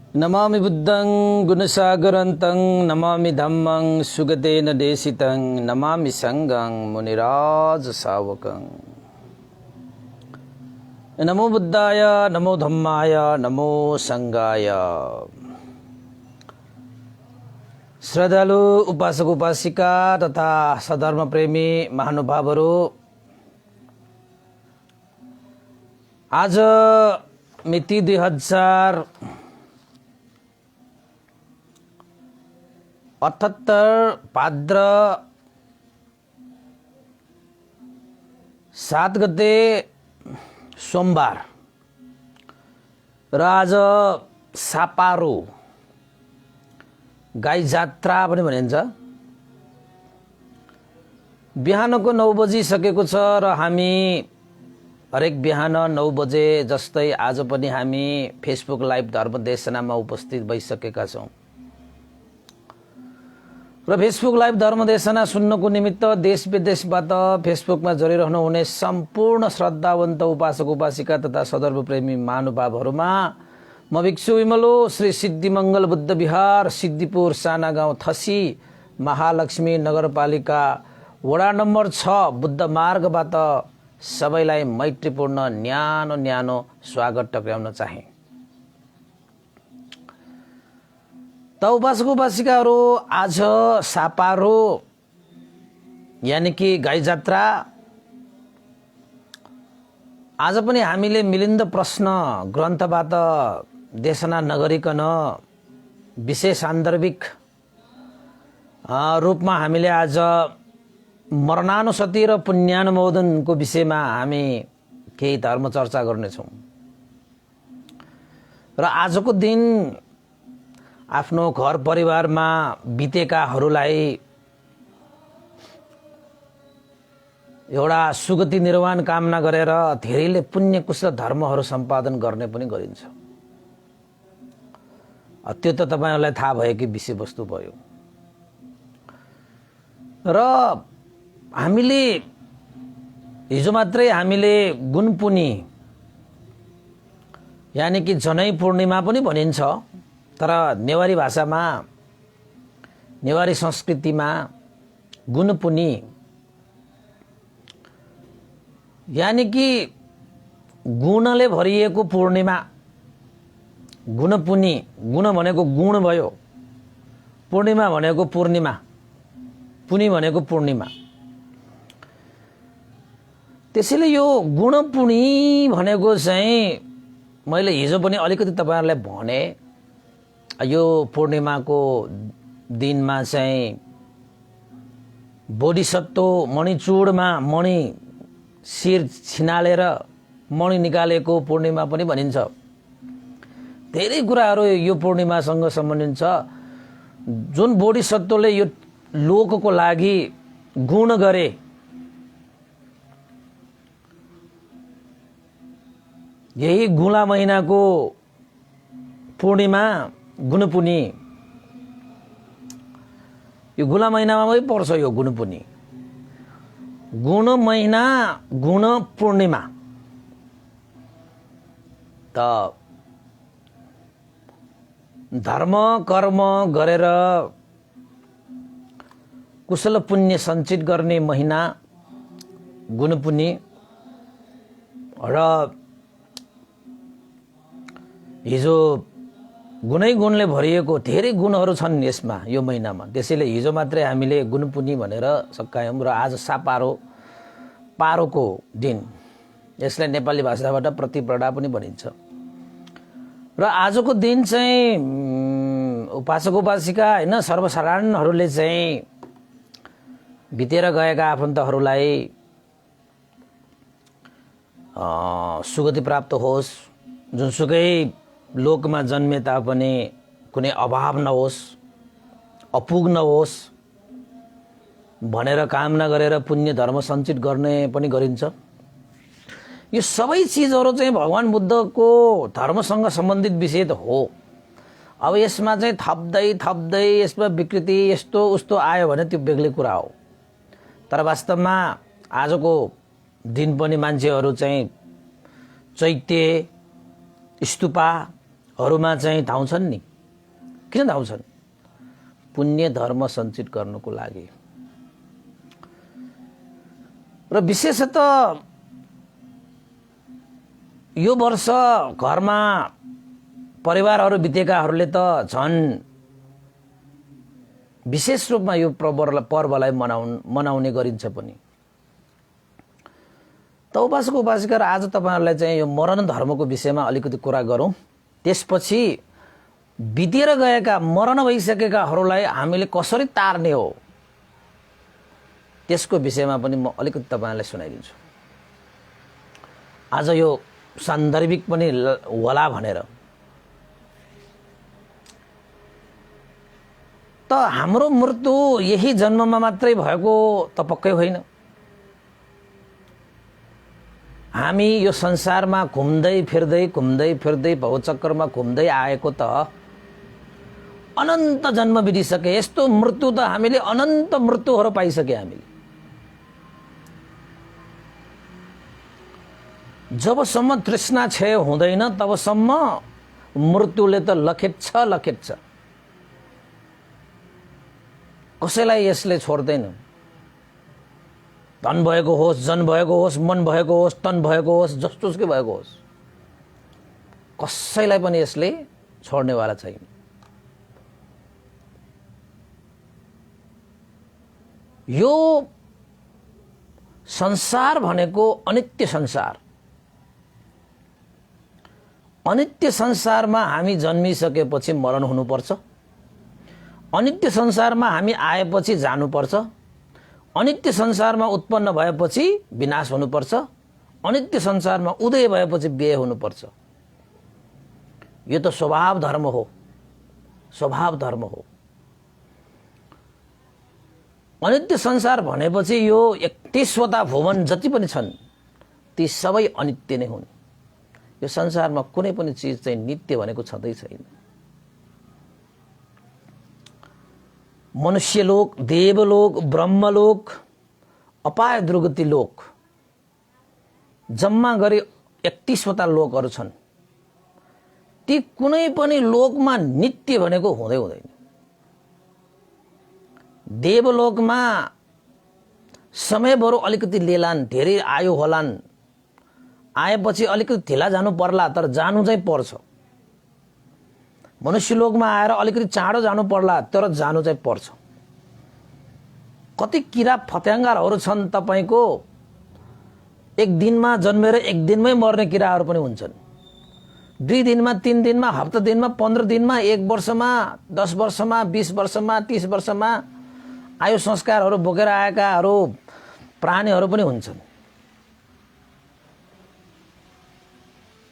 नमामि बुद्धं गुणसागरन्तं नमामि धम्मं सुगतेन देशितं नमामि संघं मुनिराज सावकं। नमो बुद्धाय नमो धम्माय नमो संघाय। श्रद्धालु उपासक उपासिका तथा सधर्म प्रेमी महानुभावहरू, आज मिति 2078 भाद्र 7 गते सोमबार र आज सापारो गाई जात्रा पनि भनिन्छ। बिहानको 9 बजिसकेको छ र हामी हरेक बिहान 9 बजे जस्तै आज पनि हामी फेसबुक लाइभ धर्मदेशनामा उपस्थित भइसकेका छौं र फेसबुक लाइभ धर्मदेशना सुन्नको निमित्त देश विदेशबाट फेसबुकमा जोडिरहनु हुने सम्पूर्ण श्रद्धावन्त उपासक उपासिका तथा सदर्भ प्रेमी महानुभावहरूमा म भिक्षु विमलो श्री सिद्धिमंगल बुद्ध विहार सिद्धिपुर साना गाउँ थसी महालक्ष्मी नगरपालिका वडा नम्बर 6 बुद्ध मार्गबाट सबैलाई मैत्रीपूर्ण न्यानो न्यानो स्वागत टक्राउन चाहे। त उपासक उपासिकाहरू, आज सापारो यानी कि गाई जात्रा। आज पनि हामीले मिलिन्द प्रश्न ग्रन्थबाट देशना नगरिकन विशेष सान्दर्भिक रूपमा हामीले आज मरणानुसति र पुण्यानुमोदनको विषयमा हामी केही धर्म चर्चा गर्नेछौँ र आजको दिन आफ्नो घर परिवारमा बितेकाहरूलाई एउटा सुगति निर्वाण कामना गरेर धेरैले पुण्य कुशल धर्महरू सम्पादन गर्ने पनि गरिन्छ। त्यो त तपाईहरुलाई थाहा भएकै विषयवस्तु भयो र हामीले हिजो मात्रै हामीले गुणपुनी यानी कि जनै पूर्णिमा पनि भनिन्छ, तर नेवारी भाषामा नेवारी संस्कृतिमा गुणपुनी यानी कि गुणले भरिएको पूर्णिमा। गुणपुनी, गुण भनेको गुण भयो, पूर्णिमा भनेको पूर्णिमा, पुनी भनेको पूर्णिमा। त्यसैले यो गुणपुनी भनेको चाहिँ मैले हिजो पनि अलिकति तपाईहरुलाई भने, यो पूर्णिमाको दिनमा चाहिँ बोधिसत्व मणिचूडमा मणि शिर छिनालेर मणि निकालेको पूर्णिमा पनि भनिन्छ। धेरै कुराहरू यो पूर्णिमासँग सम्बन्धित छ। जुन बोधिसत्वले यो लोकको लागि गुण गरे, यही गुला महिनाको पूर्णिमा गुणपुनी, यो गुला महिनामा पनि पर्छ। यो गुणपुनी, गुण महिना, गुण पूर्णिमा। त धर्म कर्म गरेर कुशल पुण्य सञ्चित गर्ने महिना गुणपुनी र हिजो गुणै गुणले भरिएको धेरै गुणहरू छन् यसमा, यो महिनामा। त्यसैले हिजो मात्रै हामीले गुणपुनी भनेर सकायौं र आज सापारो, पारोको दिन। यसलाई नेपाली भाषाबाट प्रतिपदा पनि भनिन्छ। र आजको दिन चाहिँ उपासक उपासिका हैन, सर्वसाधारणहरूले चाहिँ बितेर गएका आफन्तहरूलाई सुगति प्राप्त होस्, जुनसुकै लोकमा जन्मे तापनि कुनै अभाव नहोस्, अपुग नहोस् भनेर कामना गरेर पुण्य धर्म सञ्चित गर्ने पनि गरिन्छ। यो सबै चीजहरू चाहिँ भगवान बुद्धको धर्मसँग सम्बन्धित विषय त हो। अब यसमा चाहिँ थप्दै थप्दै यसमा विकृति यस्तो उस्तो आयो भने त्यो बेग्लै कुरा हो। तर वास्तवमा आजको दिन पनि मान्छेहरू चाहिँ चैत्य स्तूपा हरूमा चाहिँ धाउँछन् नि। किन धाउँछन्? पुण्य धर्म सञ्चित गर्नको लागि। र विशेषतः यो वर्ष घरमा परिवारहरू बितेकाहरूले त झन् विशेष रूपमा यो पर्वलाई मनाउने गरिन्छ पनि। त उपासक उपासिका, आज तपाईहरुलाई चाहिँ यो मरण धर्मको विषयमा अलिकति कुरा गरौँ। त्यसपछि बितेर गएका मरण भइसकेकाहरूलाई हामीले कसरी तार्ने हो त्यसको विषयमा पनि म अलिकति तपाईहरुलाई सुनाइदिन्छु। आज यो सान्दर्भिक पनि होला भनेर। त हाम्रो मृत्यु यही जन्ममा मात्रै भएको त पक्कै होइन। हामी यो संसारमा घुम्दै फिर्दै भवचक्रमा घुम्दै आएको त अनन्त जन्म बितिसके। यस्तो मृत्यु त हामीले अनन्त मृत्युहरू पाइसके हामीले। जबसम्म तृष्णा क्षय हुँदैन तबसम्म मृत्युले त लखेट्छ। कसैलाई यसले छोड्दैन। धन भएको होस्, जन भएको होस्, मन भएको होस्, तन भएको होस्, जस्तोसुकै भएको होस्, कसैलाई पनि यसले छोड्नेवाला छैन। यो संसार भनेको अनित्य संसार। अनित्य संसारमा हामी जन्मिसकेपछि मरण हुनुपर्छ। अनित्य संसारमा हामी आएपछि जानुपर्छ। अनित्य संसारमा उत्पन्न भएपछि विनाश हुनुपर्छ। अनित्य संसारमा उदय भएपछि व्यय हुनुपर्छ। यो त स्वभाव धर्म हो। स्वभाव धर्म हो। अनित्य संसार भनेपछि यो 31वटा भुवन जति पनि छन् ती सबै अनित्य नै हुन्। यो संसारमा कुनै पनि चीज चाहिँ नित्य भनेको छँदै छैन। मनुष्यलोक, देवलोक, ब्रह्मलोक, अपाय दुर्गति लोक, जम्मा गरी 31वटा लोकहरू छन्। ती कुनै पनि लोकमा नित्य भनेको हुँदैन। देवलोकमा समय बरु अलिकति लेलान्, धेरै आयु होलान्, आएपछि अलिकति ढिला जानु पर्ला, तर जानु चाहिँ पर्छ। मनुष्यलोकमा आएर अलिकति चाँडो जानु पर्ला, तर जानु चाहिँ पर्छ। कति किरा फत्याङ्गाहरू छन् तपाईको एक दिनमा जन्मेर एक दिनमै मर्ने किराहरू पनि हुन्छन्। 2 दिनमा, 3 दिनमा, हप्ता दिनमा, 15 दिनमा, 1 वर्षमा, 10 वर्षमा, 20 वर्षमा, 30 वर्षमा आयु संस्कारहरू बोकेर आएकाहरू प्राणीहरू पनि हुन्छन्।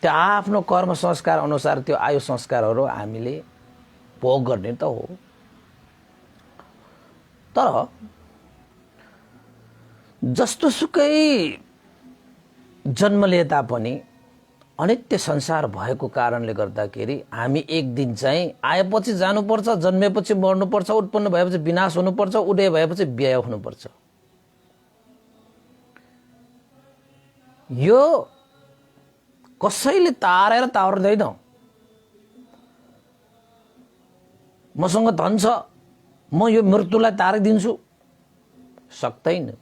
त्यो आफ्नो कर्म संस्कार अनुसार त्यो आयु संस्कारहरू हामीले भोग गर्ने त हो। तर जस्तोसुकै जन्म लिए तापनि अनित्य संसार भएको कारणले गर्दाखेरि हामी एक दिन चाहिँ आएपछि जानुपर्छ, जन्मेपछि मर्नुपर्छ, उत्पन्न भएपछि विनाश हुनुपर्छ, उदय भएपछि व्यय हुनुपर्छ। यो कसैले तारेर तार्दैन। मसँग धन छ, म यो मृत्युलाई तारिदिन्छु, सक्दैन।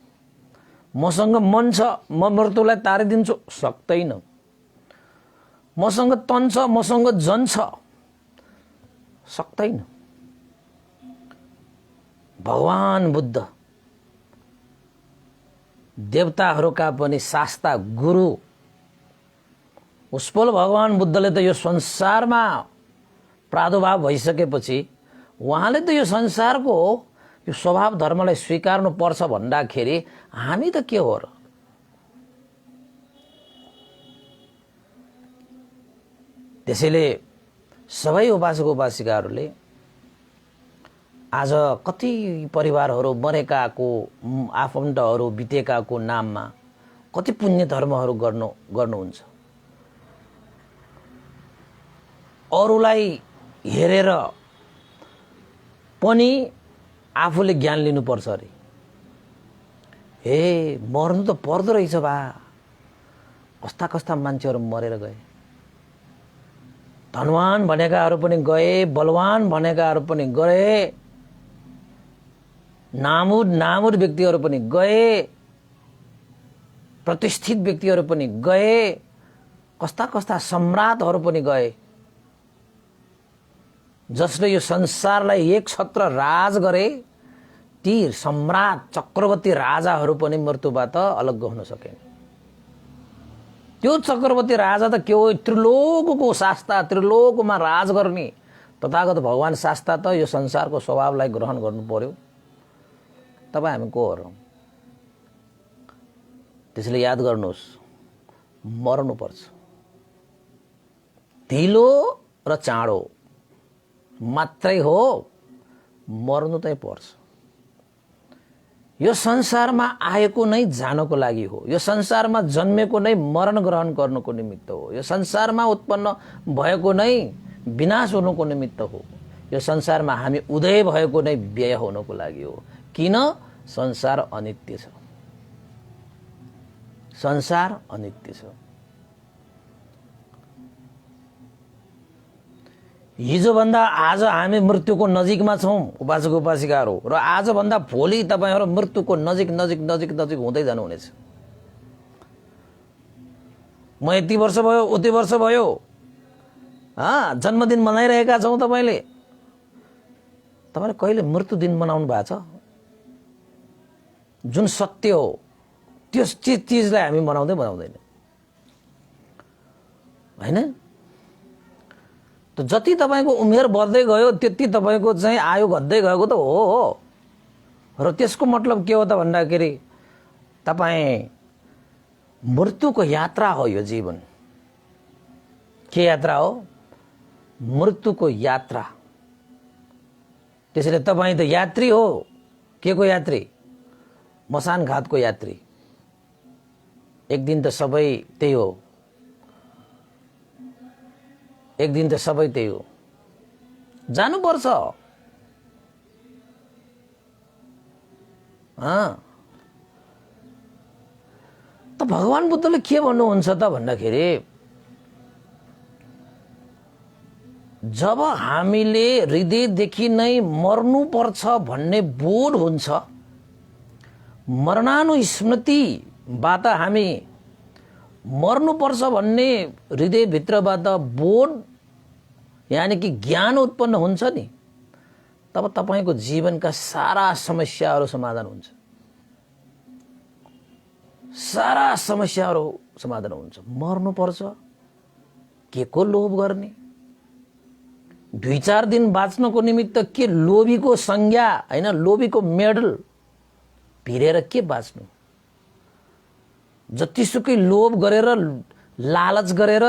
मसँग मन छ, म मृत्युलाई तारिदिन्छु, सक्दैन। मसँग तन छ, मसँग जन छ, सक्दैन। भगवान बुद्ध, देवताहरूका पनि शास्ता गुरु उसफल भगवान बुद्धले त यो संसारमा प्रादुर्भाव भइसकेपछि उहाँले त यो संसारको यो स्वभाव धर्मलाई स्वीकार्नु पर्छ भन्दाखेरि हामी त के हो र? त्यसैले सबै उपासक उपासिकाहरूले आज कति परिवारहरू मरेकाको, आफन्तहरू बितेकाको नाममा कति पुण्य धर्महरू गर्नुहुन्छ। अरूलाई हेरेर पनि आफूले ज्ञान लिनुपर्छ अरे। हे मर्नु त पर्दो रहेछ बा, कस्ता कस्ता मान्छेहरू मरेर गए। धनवान भनेकाहरू पनि गए, बलवान भनेकाहरू पनि गए, नामुद व्यक्तिहरू पनि गए, प्रतिष्ठित व्यक्तिहरू पनि गए, कस्ता कस्ता सम्राटहरू पनि गए, जसले यो संसारलाई एक छत्र राज गरे। ती सम्राट चक्रवर्ती राजाहरू पनि मृत्युबाट अलग हुन सकेन। त्यो चक्रवर्ती राजा त के हो, त्रिलोकको शास्ता, त्रिलोकमा राज गर्ने तथागत भगवान शास्ता त यो संसारको स्वभावलाई ग्रहण गर्नु पर्यो। तपाईँ हामी को हो? त्यसैले याद गर्नुहोस्, मर्नुपर्छ। ढिलो र चाँडो मात्रै हो, मर्नु चाहिँ पर्छ। यो संसारमा आएको नै जानको लागि हो। यो संसारमा जन्मेको नै मरण ग्रहण गर्नको निमित्त हो। यो संसारमा उत्पन्न भएको नै विनाश हुनुको निमित्त हो। यो संसारमा हामी उदय भएको नै व्यय हुनको लागि हो। किन? संसार अनित्य छ। संसार अनित्य छ। हिजोभन्दा आज हामी मृत्युको नजिकमा छौँ उपासक उपासिकाहरू, र आजभन्दा भोलि तपाईँहरू मृत्युको नजिक नजिक नजिक नजिक हुँदै जानुहुनेछ। म यति वर्ष भयो, उति वर्ष भयो, जन्मदिन मनाइरहेका छौँ। तपाईँले कहिले मृत्यु दिन मनाउनु भएको छ? जुन सत्य हो त्यो चिजलाई हामी मनाउँदैन होइन? त जति तपाईँको उमेर बढ्दै गयो त्यति तपाईँको चाहिँ आयु घट्दै गएको त हो। र त्यसको मतलब के हो त भन्दाखेरि तपाईँ मृत्युको यात्रा हो यो जीवन। के यात्रा हो? मृत्युको यात्रा। त्यसैले तपाईँ त यात्री हो। के को यात्री? मसान घातको यात्री। एक दिन त सबै त्यही हो। एक दिन त सबै त्यही हो। जानुपर्छ। त भगवान बुद्धले के भन्नुहुन्छ त भन्दाखेरि, जब हामीले हृदयदेखि नै मर्नुपर्छ भन्ने बोध हुन्छ, मरणानुस्मृतिबाट हामी मर्नुपर्छ भन्ने हृदयभित्रबाट बोध यानि कि ज्ञान उत्पन्न हुन्छ नि, तब तपाईँको जीवनका सारा समस्याहरू समाधान हुन्छ। सारा समस्याहरू समाधान हुन्छ। मर्नुपर्छ, के को लोभ गर्ने? 2-4 दिन बाँच्नको निमित्त के लोभीको संज्ञा होइन, लोभीको मेडल भिरेर के बाँच्नु? जतिसुकै लोभ गरेर लालच गरेर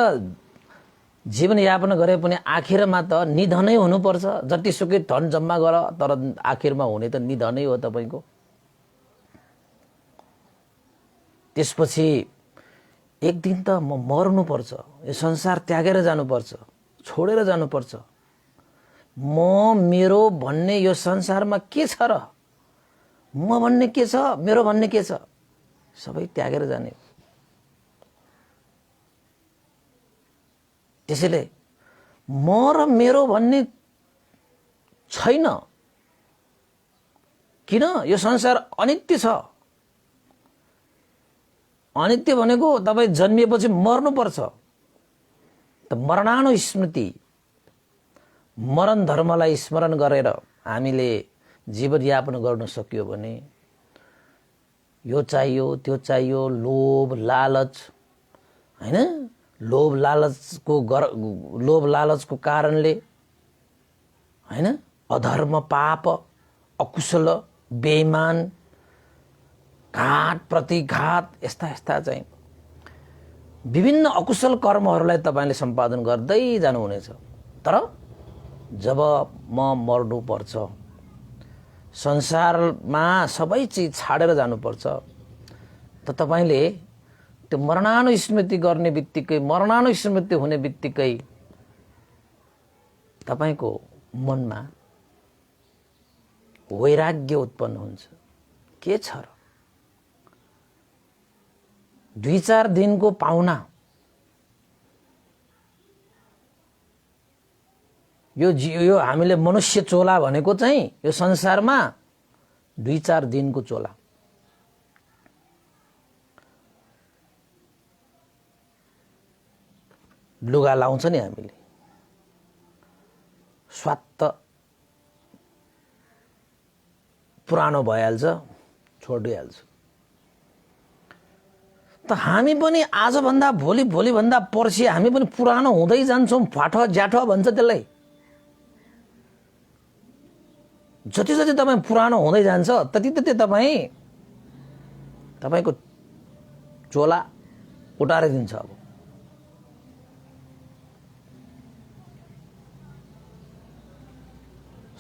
जीवनयापन गरे पनि आखिरमा त निधनै हुनुपर्छ। जतिसुकै धन जम्मा गर, तर आखिरमा हुने त निधनै हो तपाईँको। त्यसपछि एक दिन त म मर्नुपर्छ, यो संसार त्यागेर जानुपर्छ, छोडेर जानुपर्छ। म मेरो भन्ने यो संसारमा के छ र? म भन्ने के छ, मेरो भन्ने के छ? सबै त्यागेर जाने। त्यसैले म र मेरो भन्ने छैन। किन? यो संसार अनित्य छ। अनित्य भनेको तपाईँ जन्मिएपछि मर्नुपर्छ। त मरणानुस्मृति, मरण धर्मलाई स्मरण गरेर हामीले जीवनयापन गर्न सक्यो भने यो चाहियो त्यो चाहियो, लोभ लालच हैन, लोभ लालचको कारणले हैन, अधर्म पाप अकुशल बेईमान घात प्रतिघात यस्ता यस्ता चाहिँ विभिन्न अकुशल कर्महरूलाई तपाईले सम्पादन गर्दै जानुहुनेछ। तर जब म मर्नु पर्छ, संसारमा सबै चीज छाडेर जानुपर्छ, त तपाईले त्यो मरणानुस्मृति गर्ने बित्तिकै, मरणानुस्मृति हुने बित्तिकै तपाईको मनमा वैराग्य उत्पन्न हुन्छ। के छ र? 2-4 दिनको पाहुना यो हामीले मनुष्य चोला भनेको चाहिँ यो संसारमा 2-4 दिनको चोला। लुगा लाउँछ नि हामीले, स्वात्त पुरानो भइहाल्छ, छोडिहाल्छ। त हामी पनि आजभन्दा भोलि, भोलिभन्दा पर्सि हामी पनि पुरानो हुँदै जान्छौँ। फाटो ज्याठो भन्छ त्यसलाई। जति जति तपाईँ पुरानो हुँदै जान्छ त्यति त्यति तपाईँको चोला उटारिदिन्छ। अब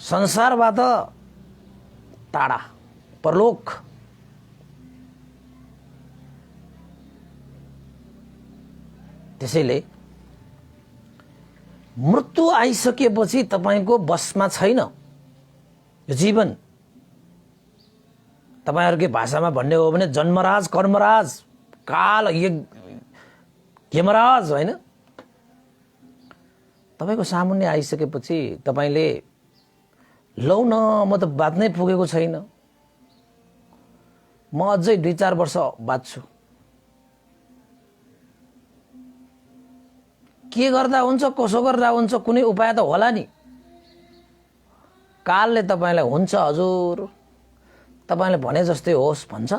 संसारबाट टाढा, परलोक। त्यसैले मृत्यु आइसकेपछि तपाईको बसमा छैन यो जीवन। तपाईहरुकै भाषामा भन्ने हो भने जन्मराज, कर्मराज, काल, यमराज हैन। तपाईको सामुन्ने आइसकेपछि तपाईले लौ न म त बाँच्नै पुगेको छैन, म अझै 2-4 वर्ष बाँच्छु, के गर्दा हुन्छ, कसो गर्दा हुन्छ, कुनै उपाय त होला नि। कालले तपाईलाई हुन्छ हजुर, तपाईले भने जस्तै होस् भन्छ।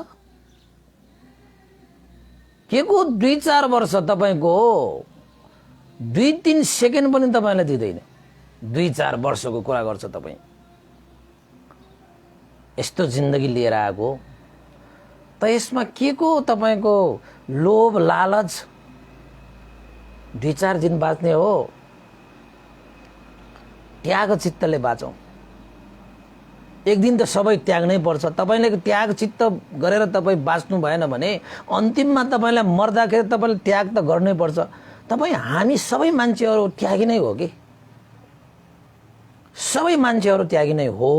के को 2-4 वर्ष तपाईको 2-3 सेकेन्ड पनि तपाईलाई दिँदैन। 2-4 वर्षको कुरा गर्छ तपाई। यस्तो जिन्दगी लिएर आएको त यसमा के को तपाईको लोभ लालच। 2-4 दिन बाँच्ने हो, त्याग चित्तले बाँचौं। एक दिन त सबै त्याग्नै पर्छ। तपाईले त्याग चित्त गरेर तपाई बाँच्नु भएन भने अन्तिममा तपाईलाई मर्दाखेरि तपाईले त्याग त गर्नै पर्छ। तपाई हामी सबै मान्छेहरु त्यागी नै हो कि, सबै मान्छेहरु त्यागी नै हो।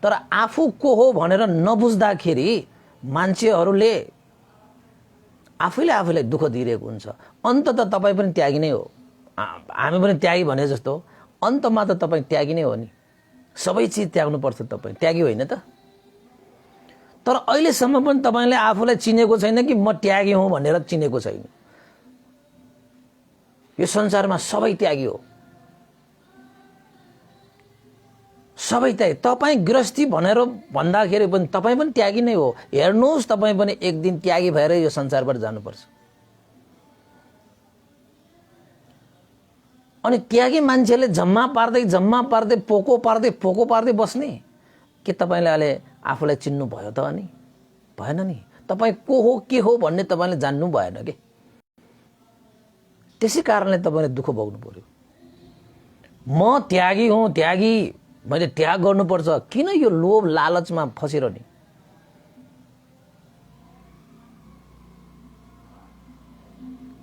तर आफू को हो भनेर नबुझ्दाखेरि मान्छेहरुले आफैले आफैलाई दुःख दिइरहेको हुन्छ। अन्तत तपाई पनि त्यागी नै हो, हामी पनि त्यागी भने जस्तो। अन्तमा त तपाई त्यागी नै हो नि। सबै चीज त्याग्नु पर्छ तपाई, त्यागी होइन त। तर अहिलेसम्म पनि तपाईले आफूलाई चिनेको छैन कि म त्यागी हुँ भनेर चिनेको छैन। यो संसारमा सबै त्यागी हो, सबै त्यागी। तपाई गृहस्थी भनेर भन्दाखेरि पनि तपाई पनि त्यागी नै हो। हेर्नुस् तपाई पनि एक दिन त्यागी भएर यो संसारबाट जानुपर्छ। अनि त्यागी मान्छेले जम्मा पार्दै पोको पार्दै बस्ने के तपाईले अहिले आफूलाई चिन्नु भयो त? अनि भएन नि। तपाई को हो के हो भन्ने तपाईले जान्नु भएन के। त्यसै कारणले तपाईले दुःख भोग्नु पर्यो। म त्यागी हुँ, त्यागी, मैले त्याग गर्नुपर्छ। किन यो लोभ लालचमा फसिरहने?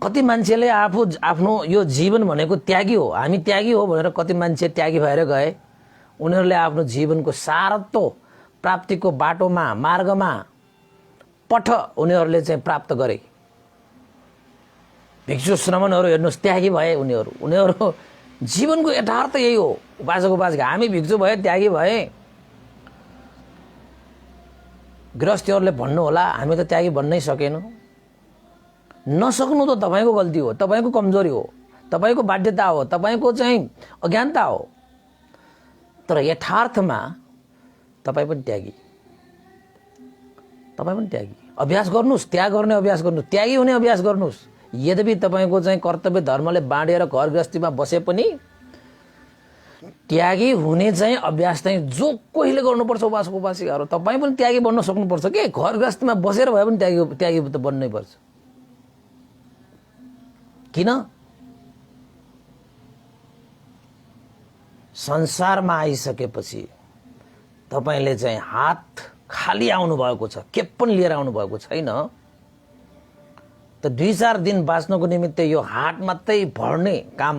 कति मान्छेले आफ्नो यो जीवन भनेको त्यागी हो, हामी त्यागी हो भनेर कति मान्छे त्यागी भएर गए। उनीहरूले आफ्नो जीवनको सारत्व प्राप्तिको बाटोमा, मार्गमा पठ उनीहरूले चाहिँ प्राप्त गरे। भिक्षु श्रमणहरू हेर्नुस्, त्यागी भए उनीहरू जीवनको यथार्थ यही हो। उपासक हामी भिक्षु भए, त्यागी भए। गृहस्थीहरूले भन्नु होला हामी त त्यागी भन्नै सकेनौं। नसक्नु त तपाईको गल्ती हो, तपाईको कमजोरी हो, तपाईको बाध्यता हो, तपाईको चाहिँ अज्ञानता हो। तर यथार्थमा तपाई पनि त्यागी, तपाई पनि त्यागी। अभ्यास गर्नुस्, त्याग गर्ने अभ्यास गर्नुस्, त्यागी हुने अभ्यास गर्नुस्। यद्यपि तपाईको चाहिँ कर्तव्य धर्मले बाँडेर घर गृहस्थीमा बसे पनि त्यागी हुने चाहिँ अभ्यास चाहिँ जो कोहीले गर्नुपर्छ। उपासक उपासिकाहरू तपाई पनि त्यागी बन्न सक्नुपर्छ के। घर गृहस्थीमा बसेर भए पनि त्यागी त बन्नै पर्छ। किन? संसारमा आइसकेपछि तपाईले चाहिँ हात खाली आउनु भएको छ, के पनि लिएर आउनु भएको छैन। त 2-4 दिन बाँच्नको निमित्त यो हात मात्रै भर्ने काम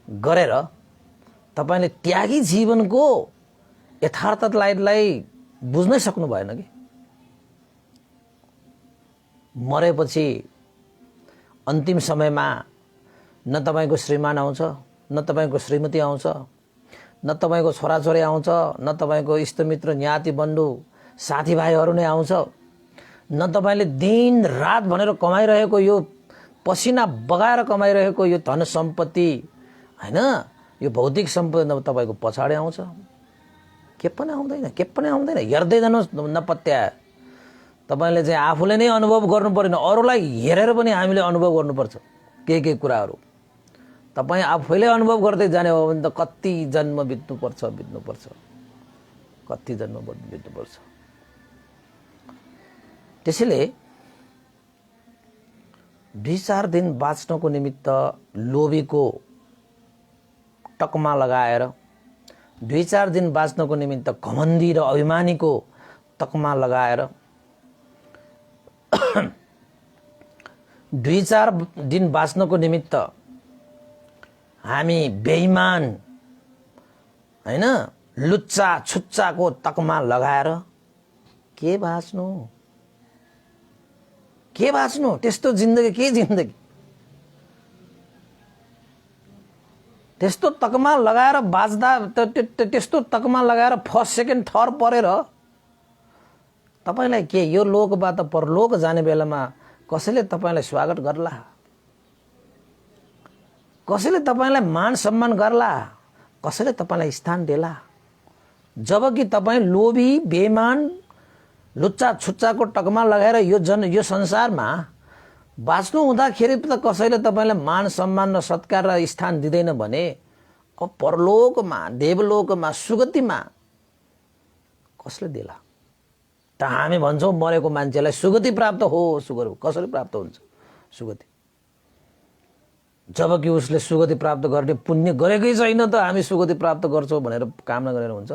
गरेर तपाईले त्यागी जीवनको यथार्थतालाई बुझ्नै सक्नु भएन कि। मरेपछि अन्तिम समयमा न तपाईको श्रीमान आउँछ, न तपाईँको श्रीमती आउँछ, न तपाईँको छोराछोरी आउँछ, न तपाईँको इष्टमित्र ज्ञाति बन्धु साथीभाइहरू नै आउँछ, न तपाईँले दिन रात भनेर कमाइरहेको यो पसिना बगाएर कमाइरहेको यो धन सम्पत्ति हैन, यो भौतिक सम्पत्ति तपाईँको पछाडि आउँछ। के पनि आउँदैन, के पनि आउँदैन। हेर्दै जानुहोस् नपत्या। तपाईँले चाहिँ आफूले नै अनुभव गर्नु परेन, अरूलाई हेरेर पनि हामीले अनुभव गर्नुपर्छ के कुराहरू। तपाईँ आफैले अनुभव गर्दै जाने हो भने त कति जन्म बित्नुपर्छ, कति जन्म बित्नुपर्छ। त्यसैले 2-4 दिन बाँच्नको निमित्त लोभीको टकमा लगाएर, 2-4 दिन बाँच्नको निमित्त घमण्डी र अभिमानीको तकमा लगाएर, 2-4 दिन बाँच्नको निमित्त हामी बेइमान हैन लुच्चा छुच्चाको तकमा लगाएर के बाँच्नु? त्यस्तो जिन्दगी के जिन्दगी? त्यस्तो तकमा लगाएर बाँच्दा त्यस्तो तकमा लगाएर फर्स्ट सेकेन्ड थर्ड परेर तपाईलाई के यो लोकबाट परलोक जाने बेलामा कसैले तपाईलाई स्वागत गर्ला? कसैले तपाईलाई मान सम्मान गर्ला? कसैले तपाईलाई स्थान देला? जबकि तपाईँ लोभी बेइमान लुच्चा छुच्चाको टकमा लगाएर यो संसारमा बाँच्नु हुँदाखेरि त कसैले तपाईलाई मान सम्मान र सत्कार र स्थान दिँदैन भने अब परलोकमा, देवलोकमा, सुगतिमा कसले देला? त हामी भन्छौँ मरेको मान्छेलाई सुगति प्राप्त हो। कसरी प्राप्त हुन्छ सुगति? जबकि उसले सुगति प्राप्त गर्ने पुण्य गरेकै छैन त हामी सुगति प्राप्त गर्छौँ भनेर कामना गरेर हुन्छ?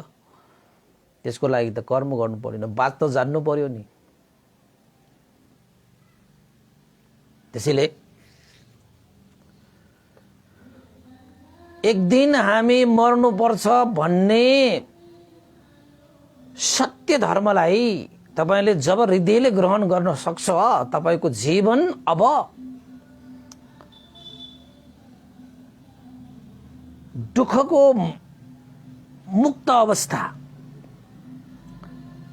त्यसको लागि त कर्म गर्नु पर्दैन, बात त जान्नु पर्यो नि। त्यसैले एक दिन हामी मर्नुपर्छ भन्ने सत्य धर्मलाई तपाईले जब हृदयले ग्रहण गर्न सक्छ, तपाईको जीवन अब दुःखको मुक्त अवस्था,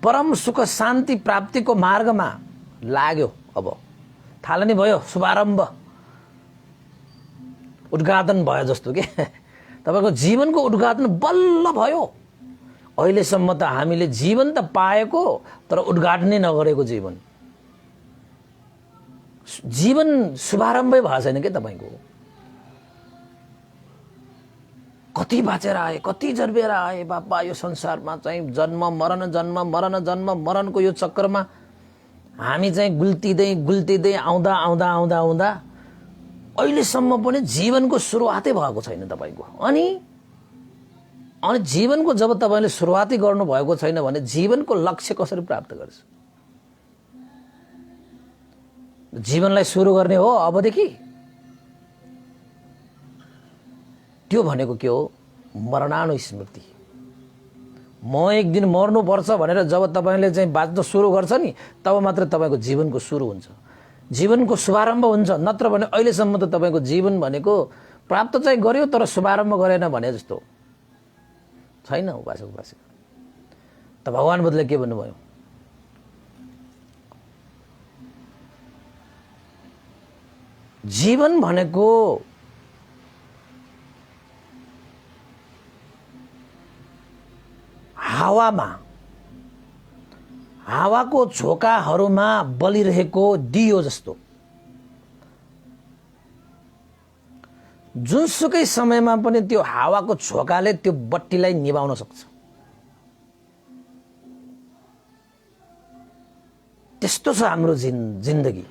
परम सुख शान्ति प्राप्तिको मार्गमा लाग्यो। अब थालनी भयो, शुभारम्भ उद्घाटन भयो जस्तो के तपाईको जीवनको उद्घाटन बल्ल भयो। अहिलेसम्म त हामीले जीवन त पाएको तर उद्घाटनै नगरेको जीवन शुभारम्भै भएको छैन के तपाईको। कति बाँचेर आए, कति जन्मेर आए बाबा यो संसारमा चाहिँ जन्म मरणको यो चक्करमा हामी चाहिँ गुल्तिँदै आउँदा अहिलेसम्म पनि जीवनको सुरुवातै भएको छैन तपाईको। अनि जीवनको जब तपाईले सुरुवातै गर्नु भएको छैन भने जीवनको लक्ष्य कसरी प्राप्त गर्छ? जीवनलाई सुरु गर्ने हो अबदेखि। त्यो भनेको के हो? मरणानुस्मृति। म एक दिन मर्नुपर्छ भनेर जब तपाईले चाहिँ बाँच्न सुरु गर्छ नि, तब मात्र तपाईको जीवनको सुरु हुन्छ, जीवनको शुभारम्भ हुन्छ। नत्र भने अहिलेसम्म त तपाईको जीवन भनेको प्राप्त चाहिँ गर्यो तर शुभारम्भ गरेन भने जस्तो छैन। उपासक त भगवान बुद्धले के भन्नुभयो? जीवन भनेको हावाको झोकाहरूमा बलिरहेको दियो जस्तो, जुनसुकै समयमा पनि त्यो हावाको झोकाले त्यो बत्तीलाई निभाउन सक्छ। त्यस्तो छ हाम्रो जिन्दगी।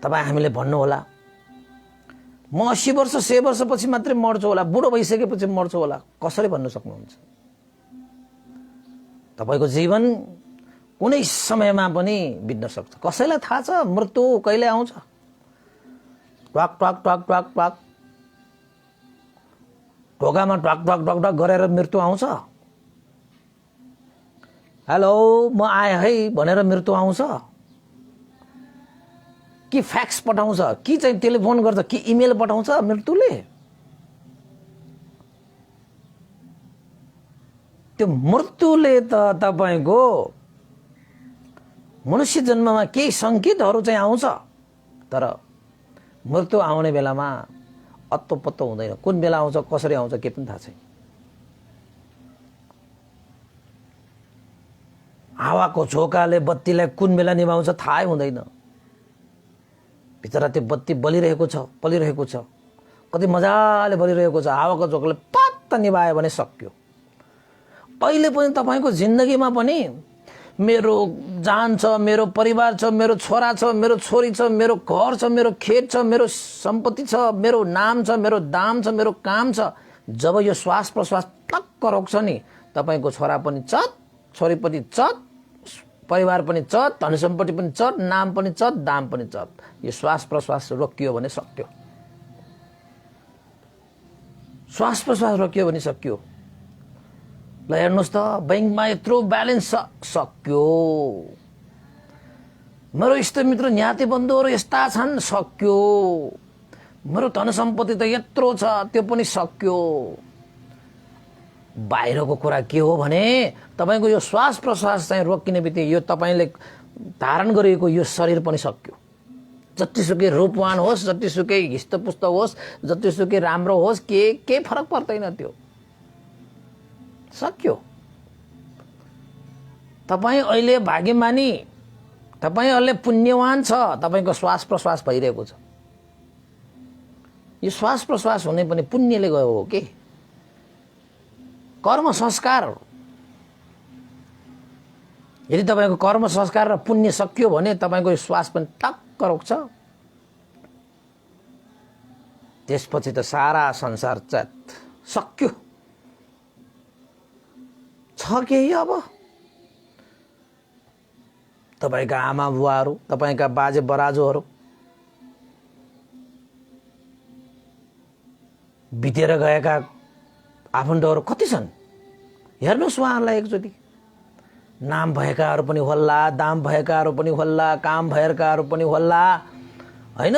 तपाईँ हामीले भन्नु होला म 80 वर्ष 100 वर्षपछि मात्रै मर्छु होला, बुढो भइसकेपछि मर्छु होला, कसरी भन्नु सक्नुहुन्छ? तपाईको जीवन कुनै समयमा पनि बित्न सक्छ। कसैलाई थाहा छ मृत्यु कहिले आउँछ? ट्वाक ट्वाक ट्वाक ट्वाक ट्वाक ढोकामा ट्वाक ट्वाक ट्वाक ट्वाक गरेर मृत्यु आउँछ? हेलो म आए है भनेर मृत्यु आउँछ? कि फ्याक्स पठाउँछ, कि चाहिँ टेलिफोन गर्छ, कि इमेल पठाउँछ मृत्युले? त्यो मृत्युले त तपाईको मनुष्य जन्ममा केही संकेतहरू चाहिँ आउँछ, तर मृत्यु आउने बेलामा अत्तो पत्तो हुँदैन। कुन बेला आउँछ, कसरी आउँछ, के पनि थाहा छैन। हावाको झोकाले बत्तीलाई कुन बेला निभाउँछ थाहै हुँदैन। भित्र त्यो बत्ती बलिरहेको छ, कति मजाले बलिरहेको छ, हावाको झोकाले पत्त निभायो भने सक्यो। अहिले पनि तपाईको जिन्दगीमा पनि मेरो जान छ, मेरो परिवार छ, मेरो छोरा छ, मेरो छोरी छ, मेरो घर छ, मेरो खेत छ, मेरो सम्पत्ति छ, मेरो नाम छ, मेरो दाम छ, मेरो काम छ। जब यो श्वास प्रश्वास टक्क रोक्छ नि, तपाईको छोरा पनि चट, छोरी पनि चट, परिवार पनि चट, धन सम्पत्ति पनि चट, नाम पनि चट, दाम पनि चट। यो श्वास प्रश्वास रोकियो भने सक्यो। श्वास प्रश्वास रोकियो भने सक्यो। ल हेर्नुहोस् त, बैंकमा यत्रो ब्यालेन्स सक्यो, मेरो इष्टमित्र ज्ञाति बन्धुहरू यस्ता छन्, सक्यो, मेरो धन सम्पत्ति त यत्रो छ, त्यो पनि सक्यो। बाहिरको कुरा के हो भने तपाईको यो श्वास प्रश्वास चाहिँ रोकिने बित्तिकै यो तपाईले धारण गरिएको यो शरीर पनि सक्यो। जतिसुकै रूपवान होस्, जतिसुकै हिष्टपुष्ट होस्, जतिसुकै राम्रो होस्, के फरक पर्दैन, त्यो सक्यो। तपाई अहिले भाग्यमानी, तपाई अहिले पुण्यवान छ, तपाईको श्वास प्रश्वास भइरहेको छ। यो श्वास प्रश्वास हुने पनि पुण्यले गयो हो के? कर्म संस्कार। यदि तपाईको कर्म संस्कार र पुण्य सक्यो भने तपाईको यो श्वास पनि टक्क रोक्छ। त्यसपछि त सारा संसार चट सक्यो। छ केही अब तपाईका आमा बुवाहरू, तपाईका बाजे बराजुहरू बितेर गएका आफन्तहरू कति छन्? हेर्नुहोस् उहाँहरूलाई एकचोटि। नाम भएकाहरू पनि होल्ला, दाम भएकाहरू पनि होल्ला, काम भएकाहरू पनि होल्ला, हैन?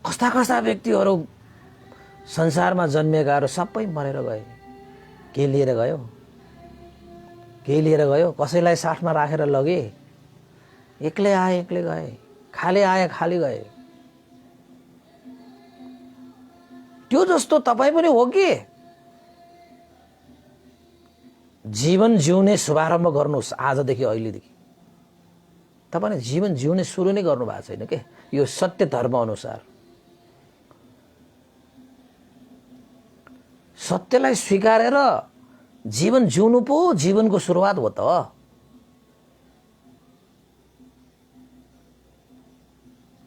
कस्ता कस्ता व्यक्तिहरू संसारमा जन्मेकाहरू सबै मरेर गए। के लिएर गयो? के लिएर गयो? कसैलाई साथमा राखेर लगे? एक्लै आए, एक्लै गए, खाली आए, खाली गए। त्यो जस्तो तपाईँ पनि हो कि? जीवन जिउने शुभारम्भ गर्नुहोस् आजदेखि, अहिलेदेखि। तपाईले जीवन जिउने सुरु नै गर्नु भएको छैन के? यो सत्य धर्म अनुसार सत्यलाई स्वीकारेर जीवन जिउनु पो जीवनको सुरुवात हो त।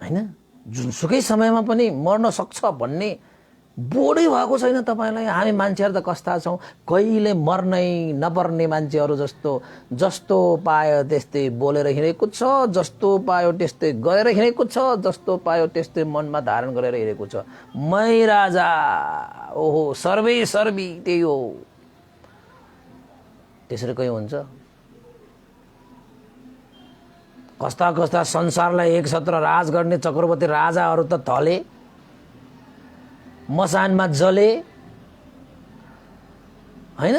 हैन? जुनसुकै समयमा पनि मर्न सक्छ भन्ने बोर्डै भएको छैन तपाईलाई। हामी मान्छेहरू त कस्ता छौं, कहिले मर्नै नपर्ने मान्छेहरू जस्तो, जस्तो पायो त्यस्तै बोलेर हिँडेको छ, जस्तो पायो त्यस्तै गरेर हिँडेको छ, जस्तो पायो त्यस्तै मनमा धारण गरेर हिँडेको छ। मै राजा, ओहो सर्वे सर्वी, त्यही हो। त्यसरी कहीं हुन्छ? कस्ता कस्ता संसारलाई एकछत्र राज गर्ने चक्रवर्ती राजाहरू त ढले, मसानमा जले, हैन?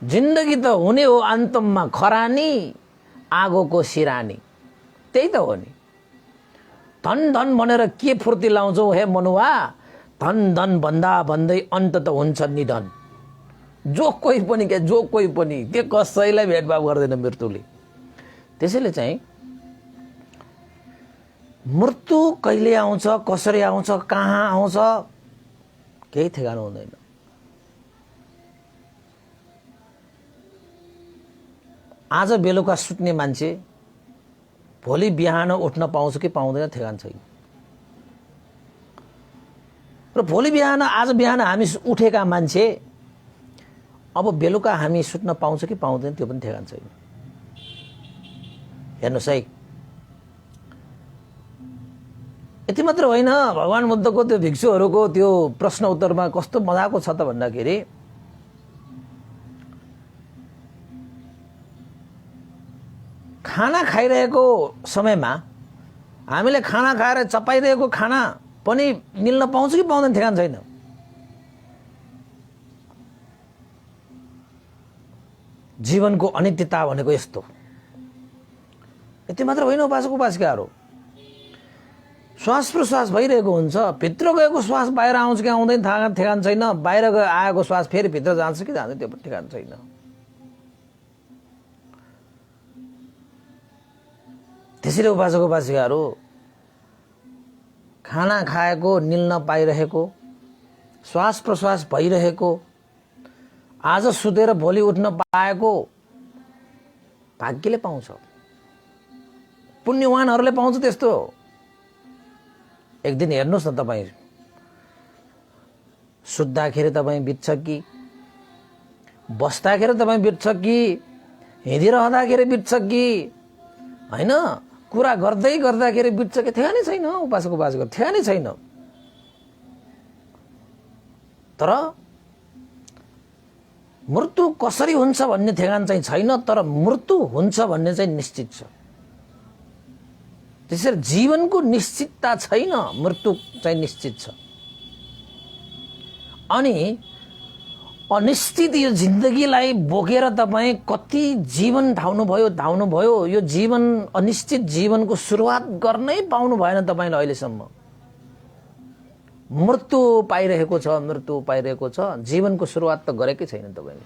जिन्दगी त हुने हो अन्तममा खरानी, आगोको सिरानी, त्यही त हो नि। धन धन भनेर के फुर्ती लाउँछौ हे मनुवा? धन धन भन्दा भन्दै अन्त त हुन्छ निधन। जो कोही पनि के, जो कोही पनि के, कसैलाई भेदभाव गर्दैन मृत्युले। त्यसैले चाहिँ मृत्यु कहिले आउँछ, कसरी आउँछ, कहाँ आउँछ, केही ठेगाना हुँदैन। आज बेलुका सुत्ने मान्छे भोलि बिहान उठ्न पाउँछ कि पाउँदैन ठेगान छैन। र भोलि बिहान, आज बिहान हामी उठेका मान्छे अब बेलुका हामी सुत्न पाउँछ कि पाउँदैन त्यो पनि ठेगान छैन। हेर्नुहोस् है, यति मात्र होइन, भगवान बुद्धको त्यो भिक्षुहरूको त्यो प्रश्न उत्तरमा कस्तो मजाको छ त भन्दाखेरि, खाना खाइरहेको समयमा हामीले खाना खाएर चपाइरहेको खाना पनि मिल्न पाउँछ कि पाउँदैन ठेगान छैन। जीवनको अनित्यता भनेको यस्तो। यति मात्र होइन उपासक उपासिकाहरू, श्वास प्रश्वास भइरहेको हुन्छ, भित्र गएको श्वास बाहिर आउँछ कि आउँदैन ठेगान छैन, बाहिर आएको श्वास फेरि भित्र जान्छ कि जाँदैन त्यो ठेगान छैन। त्यसैले उपासक उपासिकाहरू खाना खाएको निल्न पाइरहेको, श्वास प्रश्वास भइरहेको, आज सुतेर भोलि उठ्न पाएको भाग्यले पाउँछ, पुण्यवानहरूले पाउँछ त्यस्तो। एक दिन हेर्नुहोस् न, तपाईँ सुत्दाखेरि तपाईँ बित्छ कि, बस्दाखेरि तपाईँ बित्छ कि, हिँडिरहँदाखेरि बित्छ कि, होइन कुरा गर्दै गर्दाखेरि बित्छ कि, ठेगानै छैन उपासक उपासिका, ठेगानै छैन। तर मृत्यु कसरी हुन्छ भन्ने ठेगान चाहिँ छैन, तर मृत्यु हुन्छ भन्ने चाहिँ निश्चित छ। त्यसरी जीवनको निश्चितता छैन, मृत्यु चाहिँ निश्चित छ। अनि अनिश्चित यो जिन्दगीलाई बोकेर तपाईँ कति जीवन धाउनु भयो, यो जीवन अनिश्चित जीवनको सुरुवात गर्नै पाउनु भएन तपाईँले अहिलेसम्म। मृत्यु पाइरहेको छ, जीवनको सुरुवात त गरेकै छैन तपाईँले।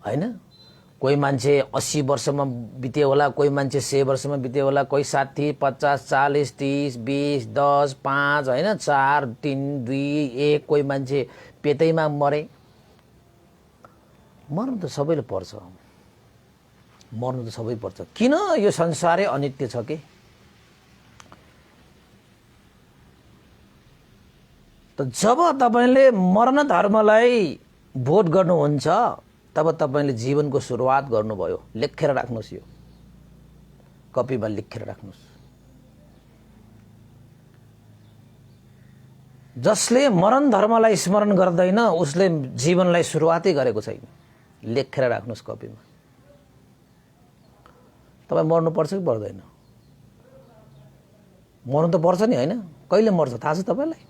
होइन, कोही मान्छे 80 वर्षमा बिते होला, कोही मान्छे 100 वर्षमा बिते होला, कोही 60, 50, 40, 30, 20, 10, 5, होइन 4, 3, 2, 1, कोही मान्छे पेटैमा मरे। मर्नु त सबैले पर्छ, मर्नु त सबै पर्छ। किन? यो संसारै अनित्य छ के। त जब तपाईले मरण धर्मलाई बोध गर्नुहुन्छ तब तपाईले जीवनको सुरुवात गर्नुभयो। लेखेर राख्नुस्, यो कपीमा लेखेर राख्नुस्। जसले मरण धर्मलाई स्मरण गर्दैन उसले जीवनलाई सुरुवातै गरेको छैन। लेखेर राख्नुस् कपीमा। तपाईँ मर्नु पर्छ कि पर्दैन? मर्नु त पर्छ नि, होइन? कहिले मर्छ थाहा छ तपाईलाई?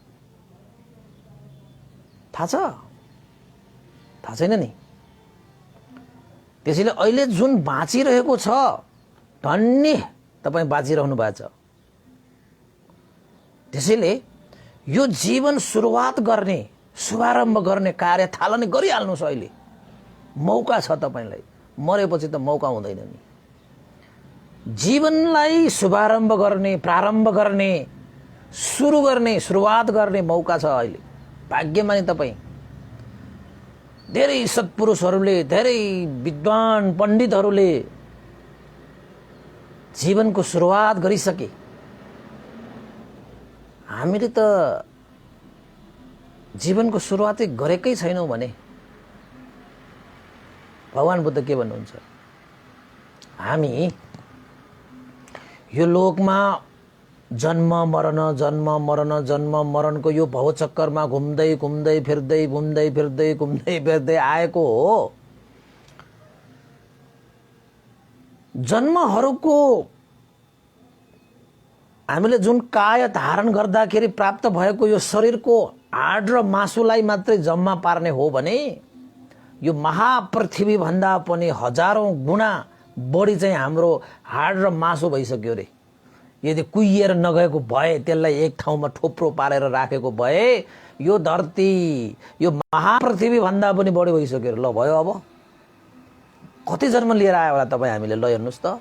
थाहा छ? थाहा छैन नि। त्यसैले अहिले जुन बाँचिरहेको छ धन्य तपाईँ बाँचिरहनु भएको छ। त्यसैले यो जीवन सुरुवात गर्ने, शुभारम्भ गर्ने कार्य थालनी गरिहाल्नुस्। अहिले मौका छ तपाईलाई। मरेपछि त मौका हुँदैन नि। जीवनलाई शुभारम्भ गर्ने, प्रारम्भ गर्ने, सुरु गर्ने, सुरुवात गर्ने मौका छ अहिले। भाग्यमानी तपाईँ। धेरै सत्पुरुषहरूले, धेरै विद्वान पण्डितहरूले जीवनको सुरुवात गरिसके। हामीले त जीवनको सुरुवातै गरेकै छैनौँ भने भगवान बुद्ध के भन्नुहुन्छ? हामी यो लोकमा जन्म मरण जन्म मरण जन्म मरणको यो भवचक्करमा घुम्दै घुम्दै फिर्दै आएको हो। जन्महरूको हामीले जुन काया धारण गर्दाखेरि प्राप्त भएको यो शरीरको हाड र मासुलाई मात्रै जम्मा पार्ने हो भने यो महापृथ्वी भन्दा पनि हजारौं गुणा बढी चाहिँ हाम्रो हाड र मासु भइसक्यो रे। यदि कुहिएर नगएको भए, त्यसलाई एक ठाउँमा ठोप्रो पारेर राखेको भए यो धरती, यो महापृथ्वी भन्दा पनि बढी भइसक्यो। ल भयो, अब कति जन्म लिएर आयो होला तपाईँ हामीले? ल हेर्नुहोस् त।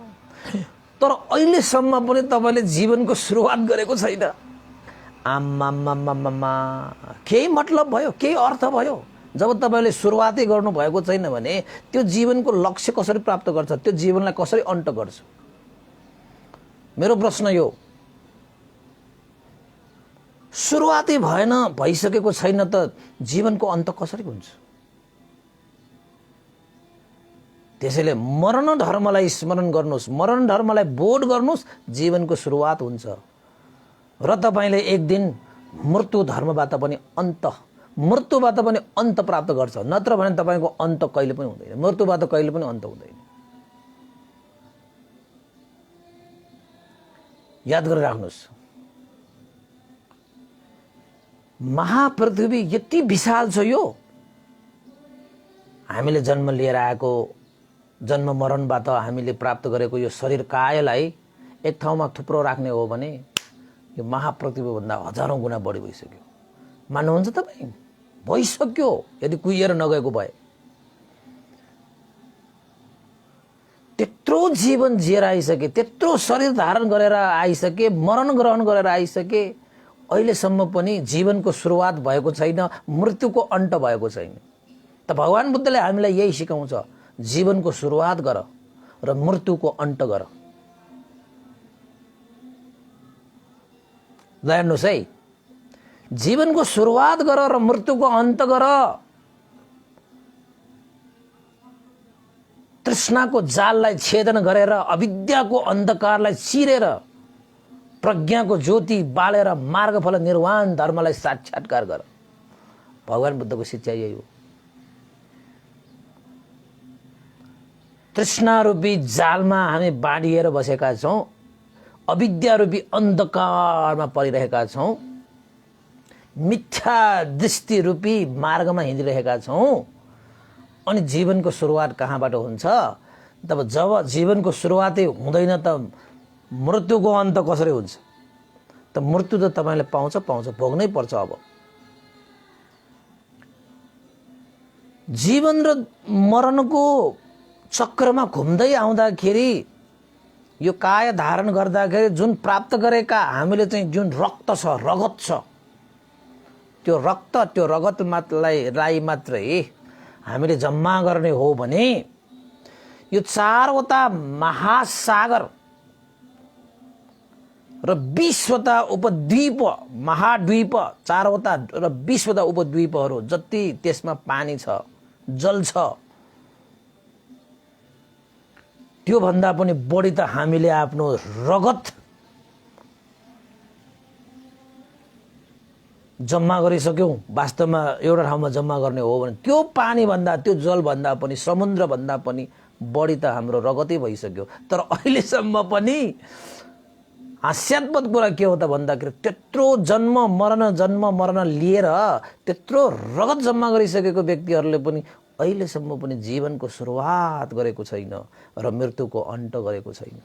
तर अहिलेसम्म पनि तपाईँले जीवनको सुरुवात गरेको छैन। आम्मामामामा, केही मतलब भयो, केही अर्थ भयो? जब तपाईँले सुरुवातै गर्नु भएको छैन भने त्यो जीवनको लक्ष्य कसरी प्राप्त गर्छ? त्यो जीवनलाई कसरी अन्त गर्छ? मेरो प्रश्न यो। सुरुवातै भएन, भइसकेको छैन त जीवनको अन्त कसरी हुन्छ? त्यसैले मरण धर्मलाई स्मरण गर्नुस्, मरण धर्मलाई बोध गर्नुस्, जीवनको सुरुवात हुन्छ। र तपाईले एक दिन मृत्यु धर्मबाट पनि अन्त, मृत्युबाट पनि अन्त प्राप्त गर्छ। नत्र भने तपाईको अन्त कहिले पनि हुँदैन। मृत्युबाट कहिले पनि अन्त हुँदैन। याद गरेर राख्नुस्। महापृथ्वी यति विशाल छ यो। हामीले जन्म लिएर आएको, जन्म मरणबाट हामीले प्राप्त गरेको यो शरीर कायलाई एक ठाउँमा थुप्रो राख्ने हो भने यो महापृथ्वीभन्दा हजारौं गुणा बढी भइसक्यो। मान्नुहुन्छ तपाईँ? भइसक्यो यदि कुहिएर नगएको भए। त्यत्रो जीवन जिएर आइसके, त्यत्रो शरीर धारण गरेर आइसके, मरण ग्रहण गरेर आइसके, अहिलेसम्म पनि जीवनको सुरुवात भएको छैन, मृत्युको अन्त भएको छैन। त भगवान बुद्धले हामीलाई यही सिकाउँछ, जीवनको सुरुवात गर र मृत्युको अन्त गर। ल हेर्नुहोस् है, जीवनको सुरुवात गर र मृत्युको अन्त गर। तृष्णाको जाललाई छेदन गरेर, अविद्याको अन्धकारलाई चिरेर, प्रज्ञाको ज्योति बालेर मार्गफल निर्वाण धर्मलाई साक्षात्कार गर। भगवान बुद्धको शिक्षा यही हो। तृष्णा रूपी जालमा हामी बाँडिएर बसेका छौं, अविद्या रूपी अन्धकारमा परिरहेका छौं, मिथ्या दृष्टि रूपी मार्गमा हिँडिरहेका छौं। अनि जीवनको सुरुवात कहाँबाट हुन्छ? तब जब जीवनको सुरुवातै हुँदैन त मृत्युको अन्त कसरी हुन्छ? त मृत्यु त तपाईले पाउँछ भोग्नै पर्छ। अब जीवन र मरणको चक्रमा घुम्दै आउँदाखेरि, यो काया धारण गर्दाखेरि जुन प्राप्त गरेका हामीले चाहिँ जुन रक्त छ, रगत छ, त्यो रक्त त्यो रगत लाई मात्रै हामीले जम्मा गर्ने हो भने यो चारवटा महासागर र 20वटा उपद्वीप, महाद्वीप, चारवटा र 20वटा उपद्वीपहरू जति त्यसमा पानी छ, जल छ, त्यो भन्दा पनि बढी त हामीले आफ्नो रगत जम्मा गरिसक्यौं। वास्तवमा एउटा ठाउँमा जम्मा गर्ने हो भने त्यो पानी भन्दा, त्यो जल भन्दा पनि, समुद्र भन्दा पनि बढी त हाम्रो रगतै भइसक्यो। तर अहिलेसम्म पनि हास्यास्पद कुरा के हो त भन्दाखेरि, त्यत्रो जन्म मरण लिएर त्यत्रो रगत जम्मा गरिसकेको व्यक्तिहरूले पनि अहिलेसम्म पनि जीवनको सुरुवात गरेको छैन र मृत्युको अन्त गरेको छैन।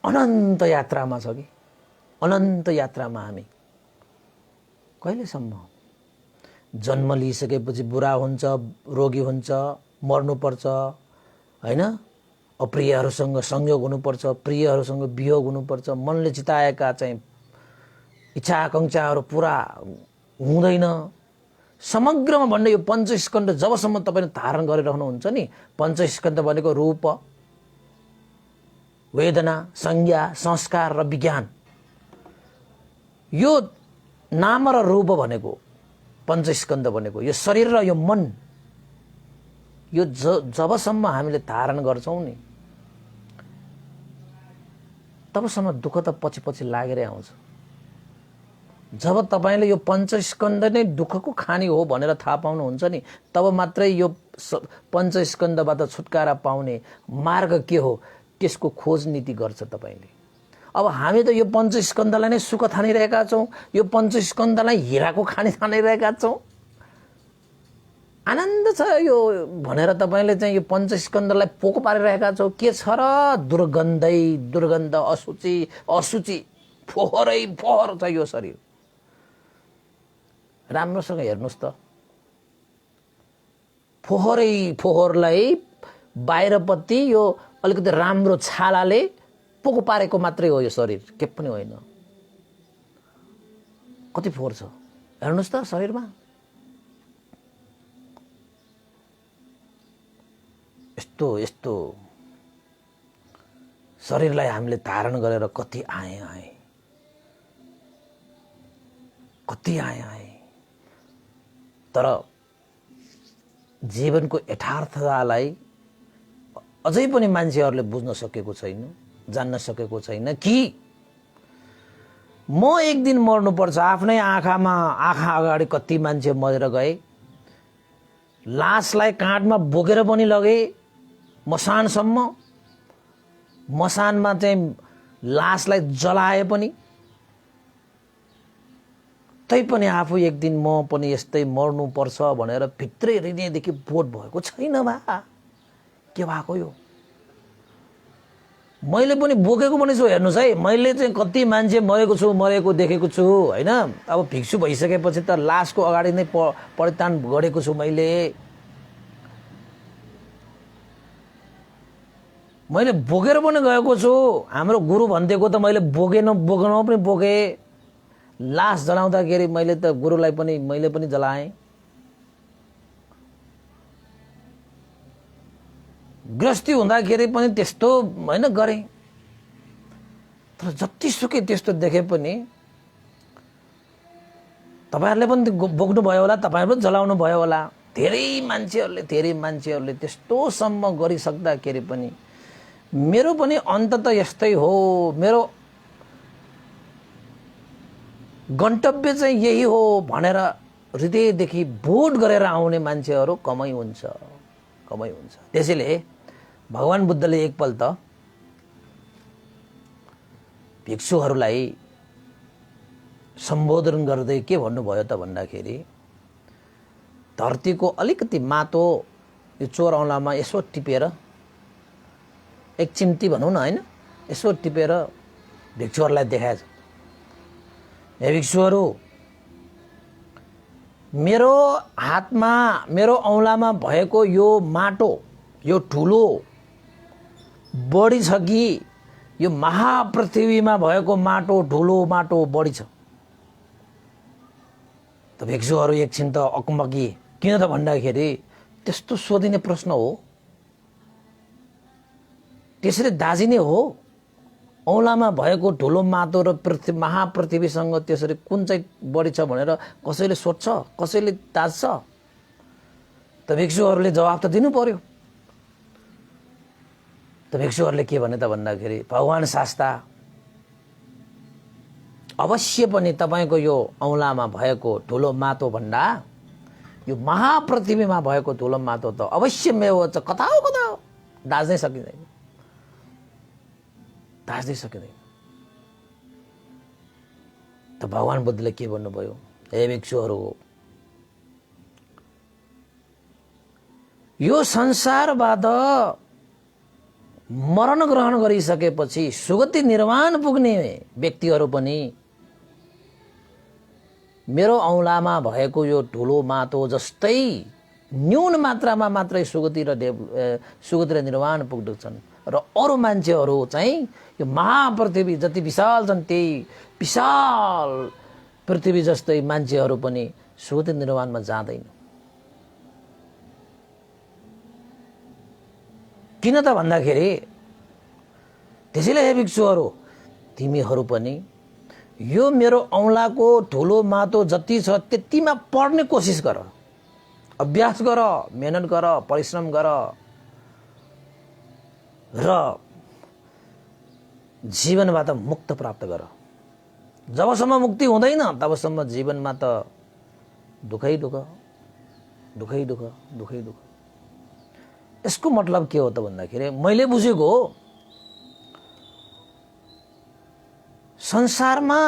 अनन्त यात्रामा छ कि, अनन्त यात्रामा हामी कहिलेसम्म? जन्म लिइसकेपछि बुढा हुन्छ, रोगी हुन्छ, मर्नुपर्छ, हैन? अप्रियहरूसँग संयोग हुनुपर्छ, प्रियहरूसँग वियोग हुनुपर्छ, मनले चिताएका चाहिँ इच्छा आकांक्षाहरू पूरा हुँदैन। समग्रमा भन्ने यो पञ्चस्कन्ध जबसम्म तपाईले धारण गरिरहनुहुन्छ नि, पञ्चस्कन्ध भनेको रूप, वेदना, संज्ञा, संस्कार र विज्ञान, यो नाम र रूप भनेको पञ्चस्कन्ध भनेको यो शरीर र यो मन, यो जबसम्म हामीले धारण गर्छौं नि, तबसम्म दुःख त पछि लागेरै आउँछ। जब तपाईले यो पञ्चस्कन्ध नै दुःखको खानी हो भनेर थाहा पाउनुहुन्छ नि, तब मात्रै यो पञ्चस्कन्धबाट छुटकारा पाउने मार्ग के हो त्यसको खोज नीति गर्छ तपाईले। अब हामी त यो पञ्चस्कन्धलाई नै सुख ठानिरहेका छौं, यो पञ्चस्कन्धलाई हिराको खानी ठानिरहेका छौं। आनन्द छ यो भनेर तपाईले चाहिँ यो पञ्चस्कन्धलाई पोको पारिरहेका छौ। के छ र? दुर्गन्ध, असुचि, फोहोरै फोहोर छ यो शरीर। राम्रोसँग हेर्नुस् त, फोहोरलाई बाहिरपट्टि यो अलिकति राम्रो छालाले पोको पारेको मात्रै हो यो शरीर, के पनि होइन। कति फोहोर छ हेर्नुस् त शरीरमा। यस्तो शरीरलाई हामीले धारण गरेर कति आए, तर जीवनको यथार्थतालाई अझै पनि मान्छेहरूले बुझ्न सकेको छैन, जान्न सकेको छैन कि म एक दिन मर्नुपर्छ। आफ्नै आँखा अगाडि कति मान्छे मरेर गए, लासलाई काँधमा बोकेर पनि लगे मसानसम्म, मसानमा चाहिँ लासलाई जलाए पनि तै पनि आफू एक दिन म पनि यस्तै मर्नुपर्छ भनेर भित्रै हृदयदेखि बोध भएको छैन बा। के भएको यो? मैले पनि बोकेको पनि छु। हेर्नुहोस् है, मैले चाहिँ कति मान्छे मरेको देखेको छु होइन। अब भिक्षु भइसकेपछि त लासको अगाडि नै परितान गरेको छु। मैले बोकेर पनि गएको छु। हाम्रो गुरु भन्देको त मैले बोकेन पनि बोकेँ। लास जलाउँदाखेरि मैले त गुरुलाई पनि मैले पनि जलाएँ। गृहस्थी हुँदाखेरि पनि त्यस्तो होइन गरेँ। तर जतिसुकै त्यस्तो देखे पनि तपाईँहरूले पनि बोक्नुभयो होला, तपाईँहरू पनि जलाउनु भयो होला। धेरै मान्छेहरूले त्यस्तोसम्म गरिसक्दाखेरि पनि मेरो पनि अन्त त यस्तै हो, मेरो गन्तव्य चाहिँ यही हो भनेर हृदयदेखि बोध गरेर आउने मान्छेहरू कमै हुन्छ। त्यसैले भगवान बुद्धले एकपल्ट भिक्षुहरूलाई सम्बोधन गर्दै के भन्नुभयो त भन्दाखेरि, धरतीको अलिकति माटो यो चोर औँलामा यसो टिपेर, एक चिम्टी भनौँ न होइन, यसो टिपेर भिक्षुहरूलाई देखाएछ। हे भिक्षुहरू, मेरो हातमा मेरो औँलामा भएको यो माटो, यो ठुलो बढी छ कि यो महापृथ्वीमा भएको माटो, ठुलो माटो बढी छ? त भिक्षुहरू एकछिन त अकमकी। किन त भन्दाखेरि त्यस्तो सोधिने प्रश्न हो। त्यसरी दाजिने हो। औँलामा भएको ठुलो माटो र महापृथ्वीसँग त्यसरी कुन चाहिँ बढी छ भनेर कसैले सोध्छ, कसैले दाज्छ? त भिक्षुहरूले जवाफ त दिनु पर्यो। त भिक्षुहरूले के भने त भन्दाखेरि, भगवान शास्ता, अवश्य पनि तपाईँको यो औँलामा भएको ठुलो माटो भन्दा यो महापृथ्वीमा भएको ठुलो माटो त अवश्य मेरो कता हो, दाज्नै सकिँदैन। त भगवान बुद्धले के भन्नुभयो? हे भिक्षुहरू, यो संसारबाट मरण ग्रहण गरिसकेपछि सुगति निर्वाण पुग्ने व्यक्तिहरू पनि मेरो औँलामा भएको यो ठुलो माटो जस्तै न्यून मात्रामा मात्रै सुगति र निर्वाण पुग्दछन्। र अरू मान्छेहरू चाहिँ यो महापृथ्वी जति विशाल छन् त्यही विशाल पृथ्वी जस्तै मान्छेहरू पनि सुगति निर्वाणमा जाँदैन। किन त भन्दाखेरि, त्यसैले हे भिक्षुहरू, तिमीहरू पनि यो मेरो औँलाको ठुलो माटो जति छ त्यतिमा पढ्ने कोसिस गर, अभ्यास गर, मेहनत गर, परिश्रम गर र जीवनबाट मुक्त प्राप्त गर। जबसम्म मुक्ति हुँदैन तबसम्म जीवनमा त दुःखै दुःख। यसको मतलब के हो त भन्दाखेरि, मैले बुझेको संसारमा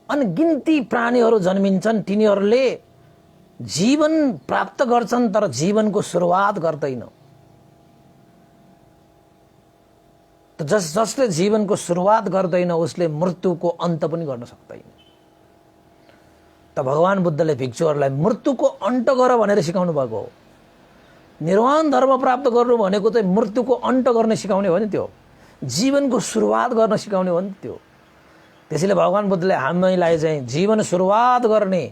अनगिन्ती प्राणीहरू जन्मिन्छन्, तिनीहरूले जीवन प्राप्त गर्छन् तर जीवनको सुरुवात गर्दैन। त जसले जीवनको सुरुवात गर्दैन उसले मृत्युको अन्त पनि गर्न सक्दैन। त भगवान बुद्धले भिक्षुहरूलाई मृत्युको अन्त गर भनेर सिकाउनु भएको हो। निर्वाण धर्म प्राप्त गर्नु भनेको चाहिँ मृत्युको अन्त गर्न सिकाउने हो नि, त्यो जीवनको सुरुवात गर्न सिकाउने हो नि त्यो। त्यसैले भगवान बुद्धले हामीलाई चाहिँ जीवन सुरुवात गर्ने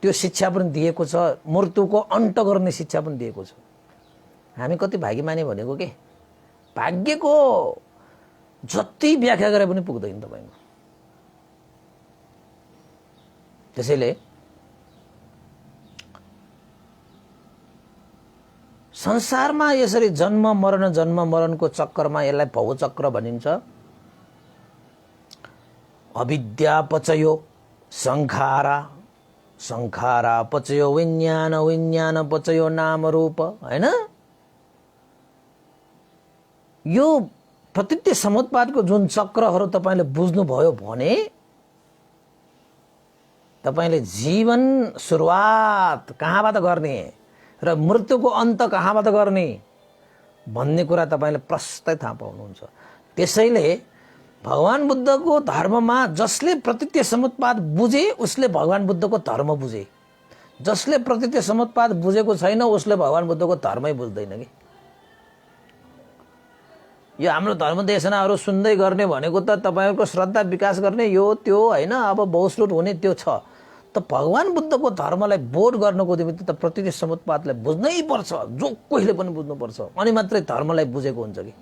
त्यो शिक्षा पनि दिएको छ, मृत्युको अन्त गर्ने शिक्षा पनि दिएको छ। हामी कति भाग्यमानी भनेको के, भाग्यको जति व्याख्या गरे पनि पुग्दैन तपाईको। त्यसैले संसारमा यसरी जन्म मरणको चक्करमा, यसलाई भवचक्र भनिन्छ। अविद्या पचयो संखारा, संखारा पचयो विज्ञान, विज्ञान पचयो नाम रूप, हैन? यो प्रतीत्य समुत्पादको जुन चक्रहरू तपाईले बुझ्नुभयो भने तपाईले जीवन सुरुवात कहाँबाट गर्ने र मृत्युको अन्त कहाँबाट गर्ने भन्ने कुरा तपाईले प्रष्टै थाहा पाउनुहुन्छ। त्यसैले भगवान बुद्धको धर्ममा जसले प्रतीत्य समुत्पाद बुझे उसले भगवान बुद्धको धर्म बुझे, जसले प्रतीत्य समुत्पाद बुझेको छैन उसले भगवान बुद्धको धर्मै बुझ्दैन कि। यो हाम्रो धर्म देशनाहरू सुन्दै गर्ने भनेको त तपाईहरुको श्रद्धा विकास गर्ने यो त्यो हैन, अब बहुश्रुत हुने त्यो छ। त भगवान बुद्धको धर्मलाई बोध गर्नको निमित्त त प्रतीत्य समुत्पादलाई बुझ्नै पर्छ, जो कोहीले पनि बुझ्नु पर्छ, अनि मात्रै धर्मलाई बुझेको हुन्छ कि।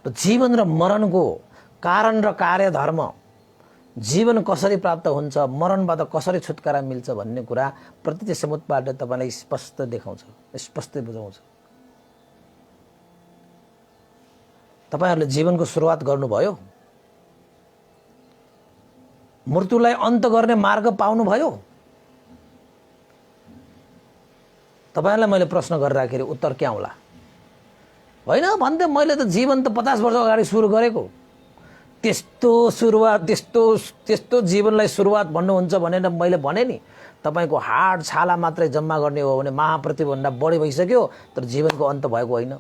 त जीवन र मरणको कारण र कार्य धर्म, जीवन कसरी प्राप्त हुन्छ, मरणबाट कसरी छुटकारा मिल्छ भन्ने कुरा प्रतीत्य समुत्पादले तपाईलाई स्पष्ट देखाउँछ, स्पष्ट बुझाउँछ। तपाईहरुले जीवनको सुरुवात गर्नुभयो, मृत्युलाई अन्त गर्ने मार्ग पाउनुभयो। तपाईहरुलाई मैले प्रश्न गरिराखेर उत्तर के आउला? होइन भन्दै मैले त जीवन त 50 वर्ष अगाडि सुरु गरेको, त्यस्तो सुरुवात त्यस्तो जीवनलाई सुरुवात भन्नुहुन्छ भनेर मैले भने नि। तपाईको हाड छाला मात्रै जम्मा गर्ने हो भने महापृथ्वीभन्दा बढी भइसक्यो, तर जीवनको अन्त भएको होइन।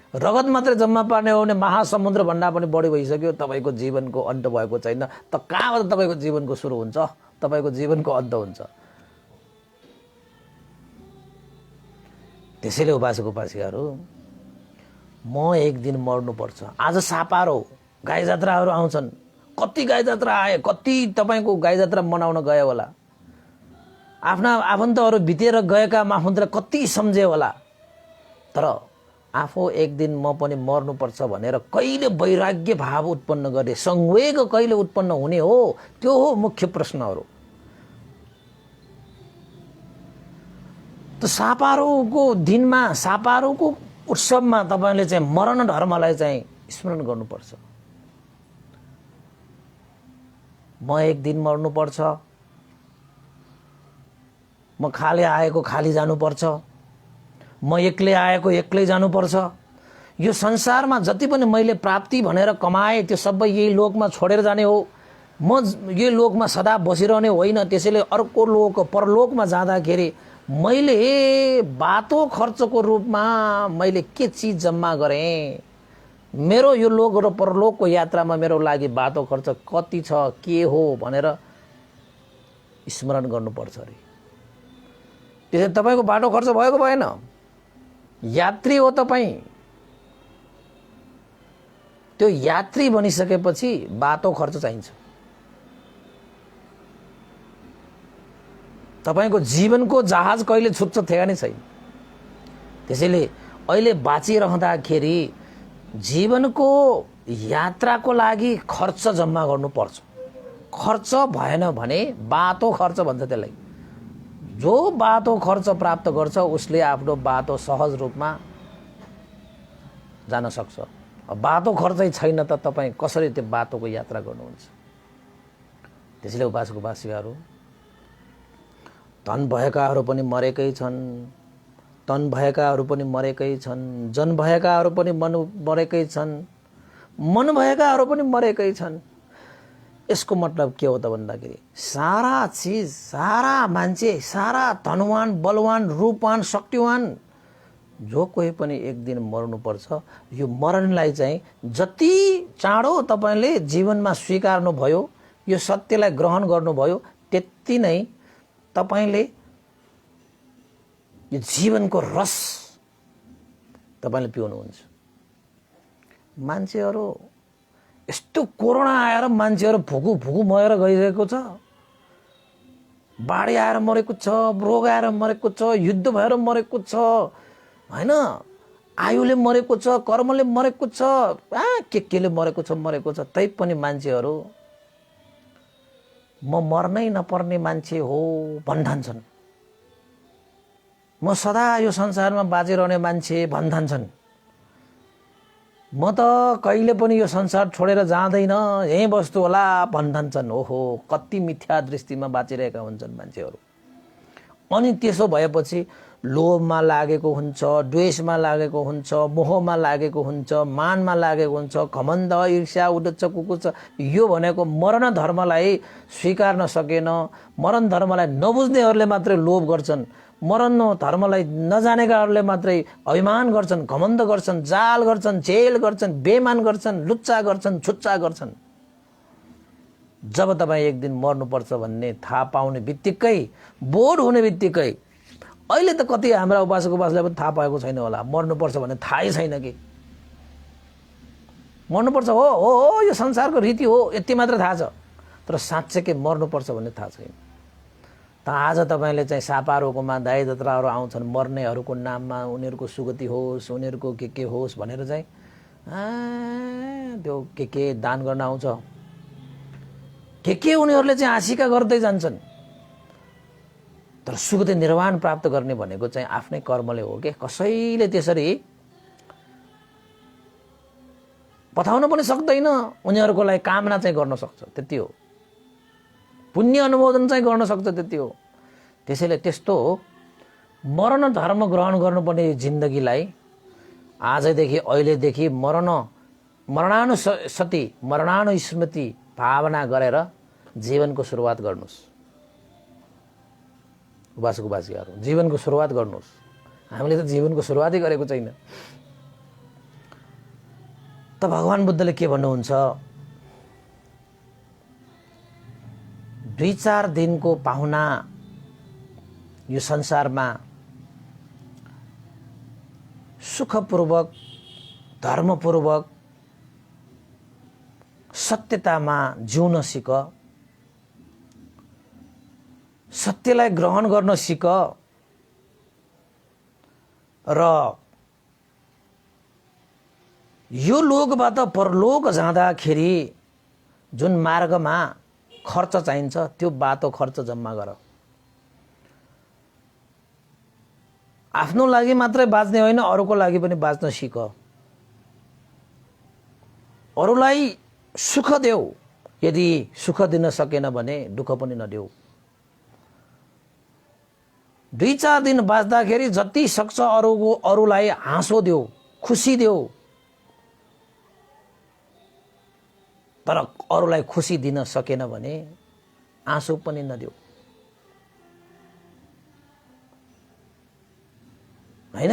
रगत मात्रै जम्मा पार्ने हो भने महासमुद्र भन्दा पनि बढी भइसक्यो, तपाईको जीवनको अन्त भएको छैन। त कहाँबाट तपाईको जीवनको सुरु हुन्छ, तपाईको जीवनको अन्त हुन्छ? त्यसैले उपासक उपासिकाहरू, म एक दिन मर्नु पर्छ। आज सापारो गाई जात्राहरू आउँछन्, कति गाई जात्रा आए, कति तपाईको गाई जात्रा मनाउन गए होला, आफ्ना आफन्तहरू भितेर गएका आफन्तलाई कति सम्झे होला। तर आफू एक दिन म पनि मर्नुपर्छ भनेर कहिले वैराग्य भाव उत्पन्न गरे, संवेग कहिले उत्पन्न हुने हो, त्यो हो मुख्य प्रश्नहरू। त सापारोको दिनमा, सापारोको उत्सवमा तपाईले चाहिँ मरण धर्मलाई चाहिँ स्मरण गर्नुपर्छ। म एक दिन मर्नुपर्छ, म खाली आएको खाली जानुपर्छ, म एक्लै आएको एक्लै जानुपर्छ। यो संसारमा जति पनि मैले प्राप्ति भनेर कमाए त्यो सबै यही लोकमा छोडेर जाने हो। म यही लोकमा सदा बसिरहने होइन। त्यसैले अर्को लोक परलोकमा जाँदाखेरि मैले बाटो खर्चको रूपमा मैले के चीज जम्मा गरेँ, मेरो यो लोक र परलोकको यात्रामा मेरो लागि बाटो खर्च कति छ, के हो भनेर स्मरण गर्नुपर्छ अरे। त्यसैले तपाईको बाटो खर्च भएको भएन, यात्री हो तपाईँ। त्यो यात्री बनिसकेपछि बाटो खर्च चाहिन्छ। तपाईको जीवनको जहाज कहिले छुट्छ ठेगानै छैन। त्यसैले अहिले बाँचिरहँदाखेरि जीवनको यात्राको लागि खर्च जम्मा गर्नुपर्छ। खर्च भएन भने बाटो खर्च भन्छ त्यसलाई। जो बाटो खर्च प्राप्त गर्छ उसले आफ्नो बाटो सहज रूपमा जान सक्छ। बाटो खर्चै छैन त तपाईँ कसरी त्यो बाटोको यात्रा गर्नुहुन्छ? त्यसैले उपासक उपासिकाहरू, धन भएकाहरू पनि मरेकै छन्, तन भएकाहरू पनि मरेकै छन्, जन भएकाहरू पनि मरेकै छन्, मन भएकाहरू पनि मरेकै छन्। यसको मतलब के हो त भन्दाखेरि सारा चीज, सारा मान्छे, सारा धनवान, बलवान, रूपवान, शक्तिवान जो कोही पनि एक दिन मर्नुपर्छ। यो मरणलाई चाहिँ जति चाँडो तपाईले जीवनमा स्वीकार्नु भयो, यो सत्यलाई ग्रहण गर्नुभयो, त्यति नै तपाईले यो जीवनको रस तपाईले पिउनुहुन्छ। मान्छेहरू यस्तो कोरोना आएर मान्छेहरू भुकु भुकु मरेर गइरहेको छ, बाढी आएर मरेको छ, रोग आएर मरेको छ, युद्ध भएर मरेको छ, हैन, आयुले मरेको छ, कर्मले मरेको छ, केले मरेको छ। तै पनि मान्छेहरू म मर्नै नपर्ने मान्छे हो भन्ठान्छन्। म सदा यो संसारमा बाँचिरहने मान्छे भन्ठान्छन्। म त कहिले पनि यो संसार छोडेर जाँदैन, यही बस्छु होला भन्ठान्छन्। ओहो, कति मिथ्या दृष्टिमा बाँचिरहेका हुन्छन् मान्छेहरू। अनि त्यसो भएपछि लोभमा लागेको हुन्छ, द्वेषमा लागेको हुन्छ, मोहमा लागेको हुन्छ, मानमा लागेको हुन्छ, घमण्ड, ईर्ष्या, उद्देश्य, कुकुच, यो भनेको मरण धर्मलाई स्वीकार नसकेन, मरण धर्मलाई नबुझ्नेहरूले मात्रै लोभ गर्छन्, मरण धर्मलाई नजानेकाहरूले मात्रै अभिमान गर्छन्, घमण्ड गर्छन्, जाल गर्छन्, झेल गर्छन्, बेमान गर्छन्, लुच्चा गर्छन्, छुच्चा गर्छन्। जब तपाईँ एक दिन मर्नुपर्छ भन्ने थाहा पाउने बित्तिकै, बोध हुने बित्तिकै, अहिले त कति हाम्रा उपासकलाई पनि थाहा पाएको छैन होला, मर्नुपर्छ भन्ने थाहै छैन कि मर्नुपर्छ हो हो हो यो संसारको रीति हो, यति मात्र थाहा छ, तर साँच्चै मर्नुपर्छ भन्ने थाहा छैन। त आज तपाईँले चाहिँ सापारोकोमा दाइ दत्राहरू आउँछन्, मर्नेहरूको नाममा उनीहरूको सुगति होस्, उनीहरूको के होस् भनेर चाहिँ त्यो के दान गर्न आउँछ, के उनीहरूले चाहिँ आशिका गर्दै जान्छन्। तर सुगति निर्वाण प्राप्त गर्ने भनेको चाहिँ आफ्नै कर्मले हो के। कसैले त्यसरी पठाउन पनि सक्दैन, उनीहरूको लागि कामना चाहिँ गर्न सक्छ, त्यति हो। पुण्य अनुमोदन चाहिँ गर्न सक्छ, त्यति हो। त्यसैले त्यस्तो मरण धर्म ग्रहण गर्नुपर्ने जिन्दगीलाई आजदेखि अहिलेदेखि मरणानुसति मरणानुस्मृति भावना गरेर जीवनको सुरुवात गर्नुहोस्। उपासक उपासिकाहरू, जीवनको सुरुवात गर्नुहोस्। हामीले त जीवनको सुरुवातै गरेको छैन। त भगवान बुद्धले के भन्नुहुन्छ, 2-4 दिनको पाहुना यो संसारमा सुखपूर्वक, धर्मपूर्वक, सत्यतामा जिउन सिक, सत्यलाई ग्रहण गर्न सिक र यो लोकबाट परलोक जाँदाखेरि जुन मार्गमा खर्च चाहिन्छ त्यो बाटो खर्च जम्मा गर। आफ्नो लागि मात्रै बाँच्ने होइन, अरूको लागि पनि बाँच्न सिक। अरूलाई सुख देऊ, यदि सुख दिन सकेन भने दुःख पनि नदेऊ। 2-4 दिन बाँच्दाखेरि जति सक्छ अरूलाई हाँसो देऊ, खुसी देऊ, तर अरूलाई खुसी दिन सकेन भने आँसु पनि नदेऊ, हैन?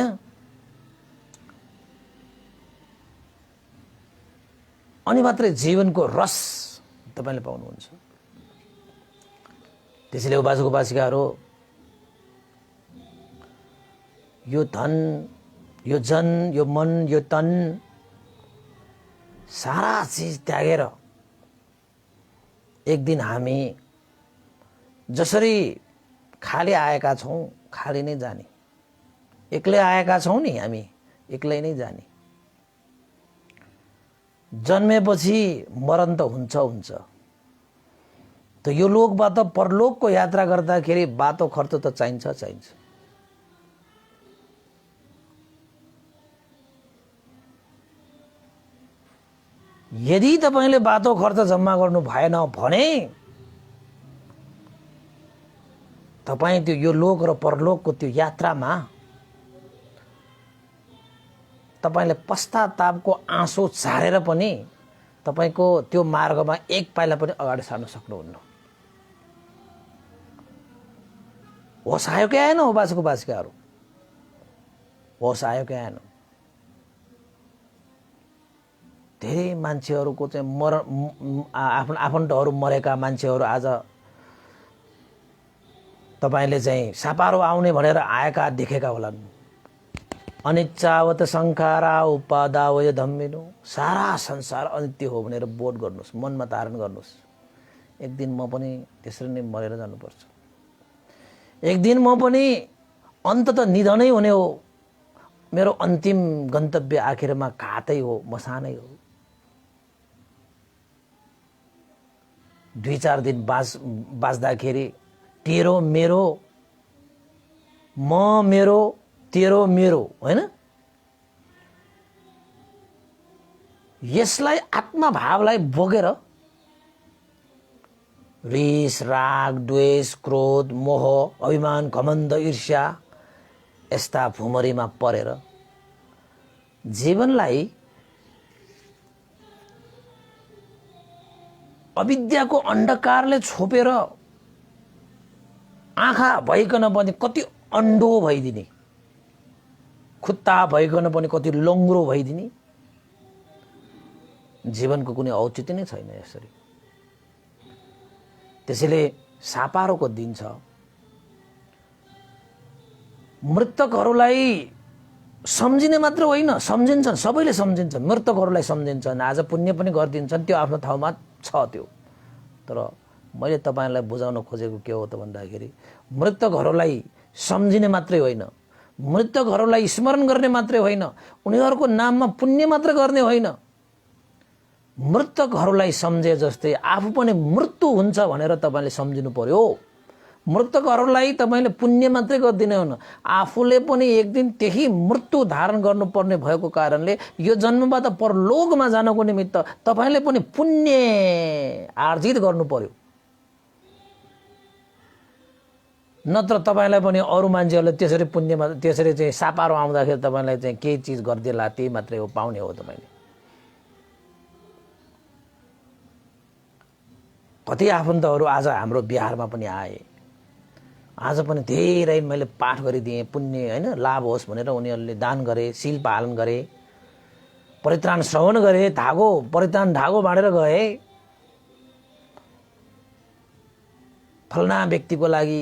अनि मात्रै जीवनको रस तपाईले पाउनुहुन्छ। त्यसैले उपासक उपासिकाहरू, यो धन, यो जन, यो मन, यो तन सारा चीज त्यागेर एक दिन हामी जसरी खाली आएका छौं खाली नै जाने, एक्लै आएका छौं नि हामी, एक्लै नै जाने। जन्मेपछि मरण त हुन्छ। त यो लोकबाट परलोकको यात्रा गर्दाखेरि बाटो खर्च त चाहिन्छ। यदि तपाईले बाटो खर्च जम्मा गर्नु भएन भने तपाई त्यो यो लोक र परलोकको त्यो यात्रामा तपाईले पश्चातापको आँसु झारेर पनि तपाईको त्यो मार्गमा एक पाइला पनि अगाडि सार्न सक्नुहुन्न। होस आयो कि आएन उपासक उपासिकाहरू? होस आयो कि आएन? धेरै मान्छेहरूको चाहिँ आफन्तहरू मरेका मान्छेहरू आज तपाईले चाहिँ सापारो आउने भनेर आएका देखेका होलान्। अनिच्चावत संखारा उपादावय धम्मिनु, सारा संसार अनित्य हो भनेर बोध गर्नुहोस्, मनमा धारण गर्नुहोस्। एक दिन म पनि त्यसरी नै मरेर जानुपर्छ। एक दिन म पनि अन्ततः निधनै हुने हो। मेरो अन्तिम गन्तव्य आखिरमा घातै हो, मसानै हो। 2-4 दिन बाँच्दाखेरि तेरो मेरो, म मेरो, तेरो मेरो, हैन? यसलाई आत्मभावलाई बोकेर रिस, राग, द्वेष, क्रोध, मोह, अभिमान, घमण्ड, ईर्ष्या यस्ता भुमरीमा परेर जीवनलाई अविद्याको अन्धकारले छोपेर आँखा भइकन पनि कति अन्धो भइदिने, खुट्टा भइकन पनि कति लङ्ग्रो भइदिने, जीवनको कुनै औचित्य नै छैन यसरी। त्यसैले सापारोको दिन छ। मृतकहरूलाई सम्झिने मात्र होइन, सम्झिन्छन्, सबैले सम्झिन्छन्, मृतकहरूलाई सम्झिन्छन्, आज पुण्य पनि गरिदिन्छन्, त्यो आफ्नो ठाउँमा छ त्यो। तर मैले तपाईँलाई बुझाउन खोजेको के हो त भन्दाखेरि मृतकहरूलाई सम्झिने मात्रै होइन, मृतकहरूलाई स्मरण गर्ने मात्रै होइन, उनीहरूको नाममा पुण्य मात्र गर्ने होइन, मृतकहरूलाई सम्झे जस्तै आफू पनि मृत्यु हुन्छ भनेर तपाईँले सम्झिनु पर्यो। मृतकहरूलाई तपाईँले पुण्य मात्रै गरिदिने हुन, आफूले पनि एक दिन त्यही मृत्यु धारण गर्नुपर्ने भएको कारणले यो जन्मबाट परलोकमा जानको निमित्त तपाईँले पनि पुण्य आर्जित गर्नु पर्यो। नत्र तपाईँलाई पनि अरू मान्छेहरूले त्यसरी पुण्यमा त्यसरी चाहिँ सापारो आउँदाखेरि तपाईँलाई चाहिँ केही चिज गरिदिएला त्यही मात्रै हो, पाउने हो तपाईँले। कति आफन्तहरू आज हाम्रो बिहारमा पनि आए, आज पनि धेरै मैले पाठ गरिदिएँ, पुण्य होइन लाभ होस् भनेर उनीहरूले दान गरे, शील पालन गरे, परित्राण श्रवण गरे, धागो परित्राण धागो बाँडेर गए। फलना व्यक्तिको लागि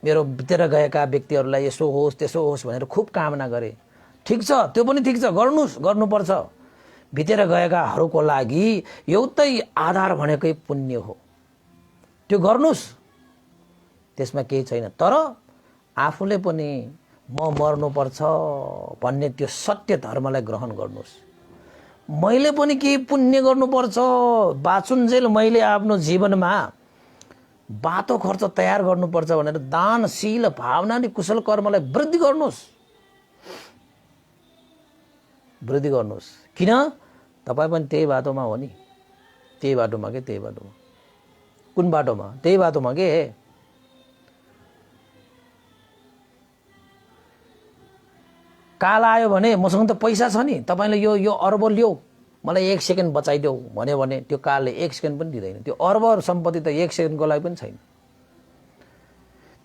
मेरो भित्र गएका व्यक्तिहरूलाई यसो होस् त्यसो होस् भनेर खुब कामना गरे। ठिक छ, त्यो पनि ठिक छ, गर्नुहोस्, गर्नुपर्छ। भित्र गएकाहरूको लागि एउटै आधार भनेकै पुण्य हो, त्यो गर्नुहोस्, त्यसमा केही छैन। तर आफूले पनि म मर्नुपर्छ भन्ने त्यो सत्य धर्मलाई ग्रहण गर्नुहोस्। मैले पनि केही पुण्य गर्नुपर्छ, बाँचुन्जेल मैले आफ्नो जीवनमा बाटो खर्च तयार गर्नुपर्छ भनेर दान शील भावना अनि कुशल कर्मलाई वृद्धि गर्नुहोस्, वृद्धि गर्नुहोस्। किन? तपाईँ पनि त्यही बाटोमा हो नि, त्यही बाटोमा के, त्यही बाटोमा। कुन बाटोमा? त्यही बाटोमा के। काल आयो भने मसँग त पैसा छ नि, तपाईँले यो अर्ब ल्याऊ, मलाई 1 सेकेन्ड बचाइदेऊ भन्यो भने त्यो कालले 1 सेकेन्ड पनि दिँदैन। त्यो अर्ब सम्पत्ति त 1 सेकेन्डको लागि पनि छैन।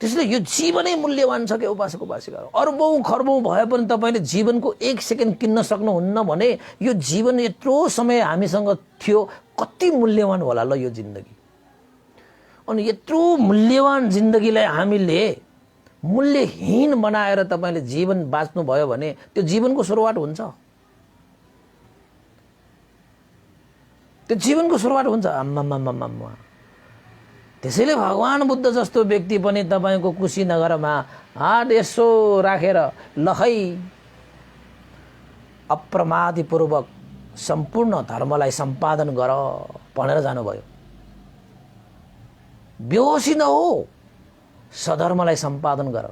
त्यसैले यो जीवनै मूल्यवान छ के उपासक उपासिकाहरू। अर्बौं खर्बौं भए पनि तपाईँले जीवनको 1 सेकेन्ड किन्न सक्नुहुन्न भने यो जीवन यत्रो समय हामीसँग थियो, कति मूल्यवान होला ल यो जिन्दगी। अनि यत्रो मूल्यवान जिन्दगीलाई हामीले मूल्यहीन बनाएर तपाईँले जीवन बाँच्नु भयो भने त्यो जीवनको सुरुवात हुन्छ, त्यो जीवनको सुरुवात हुन्छ। आम्मामामामा। त्यसैले भगवान बुद्ध जस्तो व्यक्ति पनि तपाईँको कुशीनगरमा हात यसो राखेर लखै अप्रमादीपूर्वक सम्पूर्ण धर्मलाई सम्पादन गर भनेर जानुभयो। बेहोसी नहो, सधर्मलाई सम्पादन गर,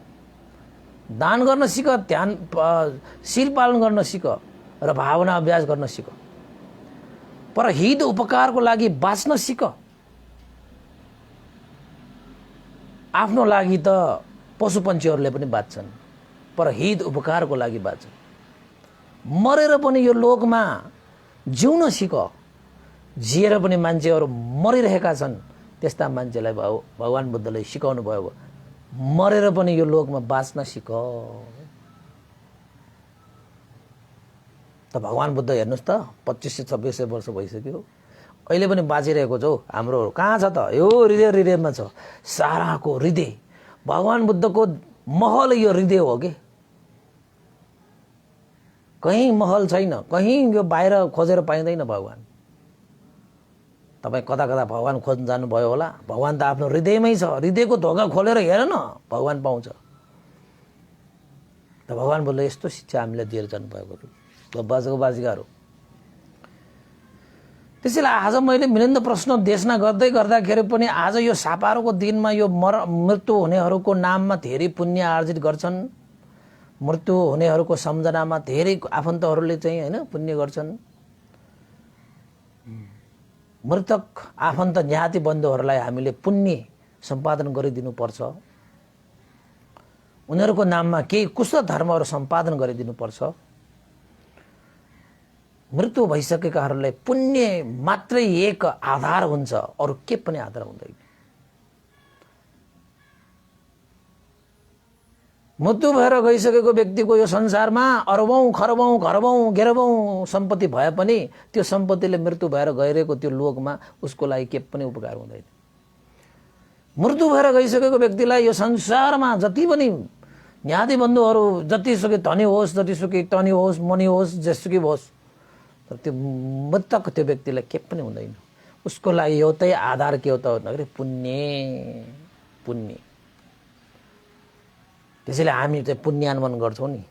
दान गर्न सिक, ध्यान शील पालन गर्न सिक र भावना अभ्यास गर्न सिक, पर हित उपकारको लागि बाँच्न सिक। आफ्नो लागि त पशुपन्छीहरूले पनि बाँच्छन्, पर हित उपकारको लागि बाँच्छन्। मरेर पनि यो लोकमा जिउन सिक। जिएर पनि मान्छेहरू मरिरहेका छन्, त्यस्ता मान्छेलाई भगवान बुद्धले सिकाउनु भयो, मरेर पनि यो लोकमा बाँच्न सिक। त भगवान बुद्ध हेर्नुहोस् त 2500-2600 वर्ष भइसक्यो, अहिले पनि बाँचिरहेको छ। हाम्रो कहाँ छ त? यो हृदय हृदयमा छ, साराको हृदय। भगवान बुद्धको महल यो हृदय हो कि कहीँ महल छैन, कहीँ यो बाहिर खोजेर पाइँदैन भगवान। तपाईँ कता कता भगवान खोज्न जानुभयो होला, भगवान त आफ्नो हृदयमै छ। हृदयको ढोका खोलेर हेर न, भगवान पाउँछ। त भगवान बुद्धले यस्तो शिक्षा हामीलाई दिएर जानुभएको बाजेको बाजिकाहरू। त्यसैले आज मैले मिलिन्द प्रश्न देशना गर्दै गर्दाखेरि पनि आज यो सापारोको दिनमा यो मृत्यु हुनेहरूको नाममा धेरै पुण्य आर्जित गर्छन्। मृत्यु हुनेहरूको सम्झनामा धेरै आफन्तहरूले चाहिँ होइन पुण्य गर्छन्। मृतक आफन्त ज्ञाति बन्धुहरूलाई हामीले पुण्य सम्पादन गरिदिनु पर्छ। उनीहरूको नाममा केही कुशल धर्महरू सम्पादन गरिदिनुपर्छ। मृत्यु भइसकेकाहरूलाई पुण्य मात्रै एक आधार हुन्छ, अरू के पनि आधार हुँदैन। मृत्यु भएर गइसकेको व्यक्तिको यो संसारमा अरबौं खरबौं घरबौं घेरबौं सम्पत्ति भए पनि त्यो सम्पत्तिले मृत्यु भएर गइरहेको त्यो लोकमा उसको लागि के पनि उपकार हुँदैन। मृत्यु भएर गइसकेको व्यक्तिलाई यो संसारमा जति पनि न्यादी बन्धुहरू जतिसुकै धनी होस्, जतिसुकै तनी होस्, मनी होस्, जेसुकै होस्, तर त्यो मृतक त्यो व्यक्तिलाई के पनि हुँदैन। उसको लागि एउटै आधार के हो त भन्दाखेरि पुण्य। त्यसैले हामी चाहिँ पुण्यानुमान गर्छौँ नि।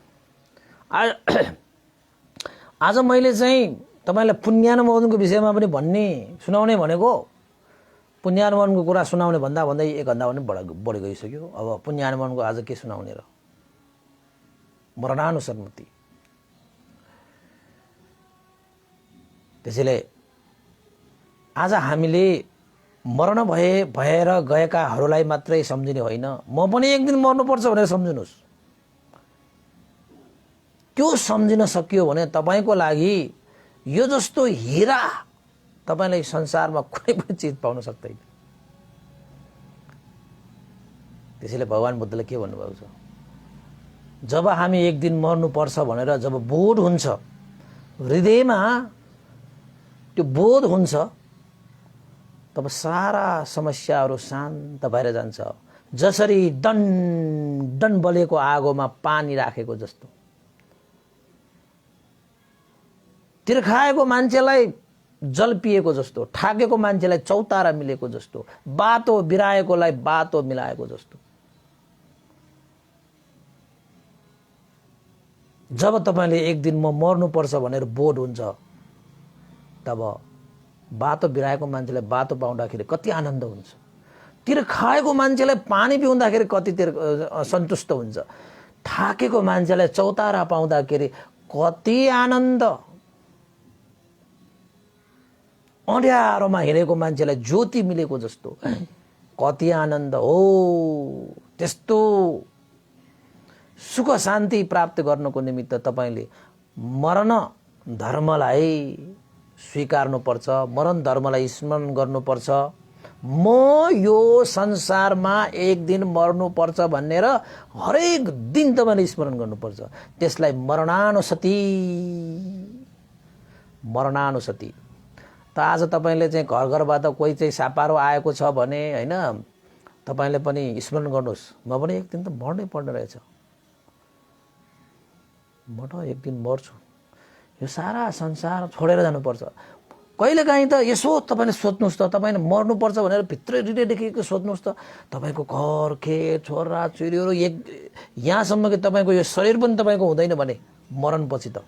आज मैले चाहिँ तपाईँलाई पुण्यानुमोदनको विषयमा पनि सुनाउने भनेको, पुण्यानुमानको कुरा सुनाउने भन्दै एक घन्टा पनि बढी गइसक्यो। अब पुण्यानुमानको आज के सुनाउने र? मरणानुसन्मति। त्यसैले आज हामीले मरण भएर गएकाहरूलाई मात्रै सम्झिने होइन, म पनि एक दिन मर्नुपर्छ भनेर सम्झिनुहोस्। त्यो सम्झिन सकियो भने तपाईँको लागि यो जस्तो हिरा तपाईँलाई संसारमा कुनै पनि चिज पाउन सक्दैन। त्यसैले भगवान बुद्धले के भन्नुभएको छ, जब हामी एक दिन मर्नुपर्छ भनेर जब बोध हुन्छ, हृदयमा त्यो बोध हुन्छ, तब सारा समस्याहरू शान्त भएर जान्छ। जसरी डन बलेको आगोमा पानी राखेको जस्तो, तिर्खाएको मान्छेलाई जल पिएको जस्तो, ठाकेको मान्छेलाई चौतारा मिलेको जस्तो, बातो बिराएकोलाई बातो मिलाएको जस्तो। जब तपाईँले एक दिन म मर्नुपर्छ भनेर बोध हुन्छ, तब बातो बिराएको मान्छेलाई बातो पाउँदाखेरि कति आनन्द हुन्छ। तिर्खाएको मान्छेलाई पानी पिउँदाखेरि कति सन्तुष्ट हुन्छ। ठाकेको मान्छेलाई चौतारा पाउँदाखेरि कति आनन्द। अँध्यारोमा हिँडेको मान्छेलाई ज्योति मिलेको जस्तो कति आनन्द हो। त्यस्तो सुख शान्ति प्राप्त गर्नको निमित्त तपाईँले मरण धर्मलाई स्वीकार्नुपर्छ, मरण धर्मलाई स्मरण गर्नुपर्छ। म यो संसारमा एक दिन मर्नुपर्छ भनेर हरेक दिन तपाईँले स्मरण गर्नुपर्छ। त्यसलाई मरणानुसति। त आज तपाईँले चाहिँ घरबाट कोही चाहिँ सापारो आएको छ भने होइन, तपाईँले पनि स्मरण गर्नुहोस्, म पनि एक दिन त मर्नै पर्ने रहेछ, म त एक दिन मर्छु। यो सारा संसार छोडेर जानुपर्छ। कहिलेकाहीँ त यसो तपाईँले सोध्नुहोस् त, तपाईँले मर्नुपर्छ भनेर भित्रै हृदयदेखि सोध्नुहोस् त, तपाईँको घर खेत छोरा छोरीहरू यहाँसम्म कि तपाईँको यो शरीर पनि तपाईँको हुँदैन भने मरणपछि त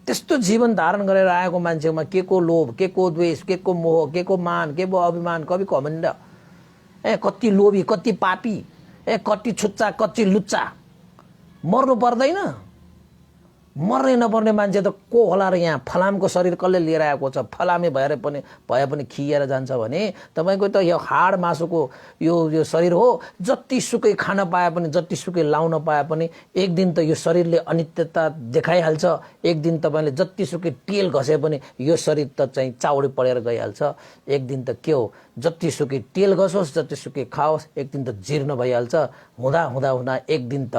त्यस्तो जीवन धारण गरेर आएको मान्छेमा के को लोभ, के को द्वेष, के को मोह, के को मान, के को अभिमान, कवि घमण्ड, कति लोभी, कति पापी, कति छुच्चा, कति लुच्चा। मर्नु पर्दैन? मर्नै नपर्ने मान्छे त को होला र? यहाँ फलामको शरीर कसले लिएर आएको छ, फलामे भए पनि खिएर जान्छ भने तपाईँको त यो हाड मासुको यो शरीर हो। जतिसुकै खान पाए पनि, जतिसुकै लाउन पाए पनि एक दिन त यो शरीरले अनित्यता देखाइहाल्छ। एक दिन तपाईँले जतिसुकै तेल घसे पनि यो शरीर त चाहिँ चाउडी पडेर गइहाल्छ। एक दिन त के हो, जतिसुकै तेल घसोस्, जतिसुकै खाओस्, एक दिन त जीर्ण भइहाल्छ। हुँदा एक दिन त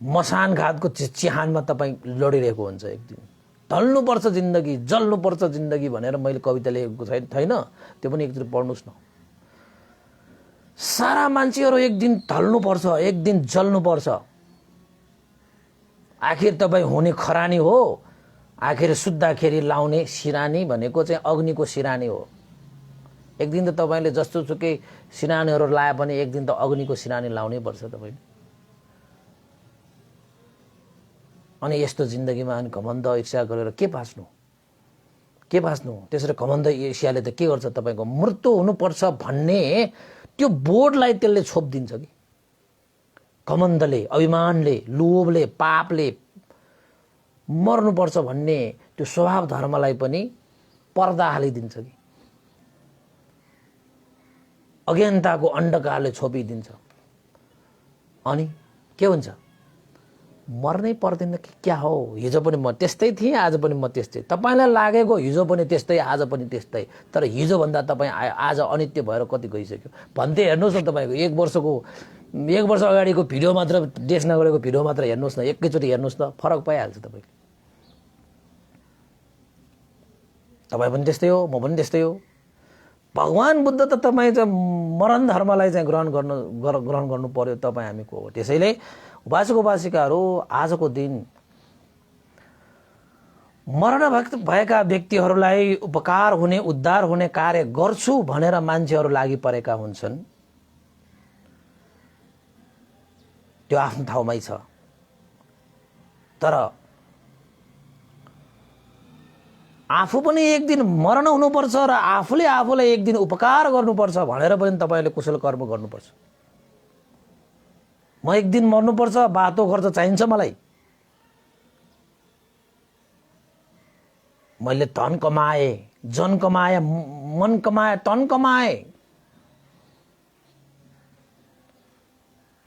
मसान घातको चिहानमा तपाईँ लडिरहेको हुन्छ। एक दिन ढल्नुपर्छ जिन्दगी, जल्नुपर्छ जिन्दगी भनेर मैले कविता लेखेको छैन, त्यो पनि एकचोटि पढ्नुहोस् न। सारा मान्छेहरू एक दिन ढल्नुपर्छ, एक दिन जल्नुपर्छ। आखिर तपाईँ हुने खरानी हो, आखिर सुत्दाखेरि लाउने सिरानी भनेको चाहिँ अग्निको सिरानी हो। एक दिन त तपाईँले जस्तोसुकै सिरानीहरू लाए पनि एक दिन त अग्निको सिरानी लाउनै पर्छ तपाईँले। अनि यस्तो जिन्दगीमा अनि घमण्ड ईर्ष्या गरेर के बाँच्नु? त्यसरी घमण्ड ईर्ष्याले त के गर्छ, तपाईँको मृत्यु हुनुपर्छ भन्ने त्यो बोर्डलाई त्यसले छोपिदिन्छ कि। घमण्डले, अभिमानले, लोभले, पापले मर्नुपर्छ भन्ने त्यो स्वभाव धर्मलाई पनि पर्दा हालिदिन्छ कि। अज्ञानताको अन्धकारले छोपिदिन्छ। अनि के हुन्छ? मर्नै पर्दैन कि क्या हो? हिजो पनि म त्यस्तै थिएँ, आज पनि म त्यस्तै। तपाईँलाई लागेको हिजो पनि त्यस्तै, आज पनि त्यस्तै, तर हिजोभन्दा तपाईँ आज अनित्य भएर कति गइसक्यो भन्दै हेर्नुहोस् न। तपाईँको एक वर्ष अगाडिको भिडियो मात्र, देश नगरेको भिडियो मात्र हेर्नुहोस् न, एकैचोटि हेर्नुहोस् न, फरक पाइहाल्छ तपाईँले। तपाईँ पनि त्यस्तै हो, म पनि त्यस्तै हो। भगवान बुद्ध त तपाईँ चाहिँ मरण धर्मलाई चाहिँ ग्रहण गर्नु पर्यो, तपाईँ हामी को हो? त्यसैले उपासक उपासिकाहरू, आजको दिन मरण भएका व्यक्तिहरूलाई उपकार हुने, उद्धार हुने कार्य गर्छु भनेर मान्छेहरू लागि परेका हुन्छन्। त्यो आफ्नो ठाउँमै छ, तर आफू पनि एक दिन मरण हुनुपर्छ र आफूले आफूलाई एक दिन उपकार गर्नुपर्छ भनेर पनि तपाईँले कुशल कर्म गर्नुपर्छ। म एक दिन मर्नुपर्छ, बाटो खर्च चाहिन्छ मलाई, मैले धन कमाएँ, जन कमाएँ, मन कमाएँ, तन कमाएँ,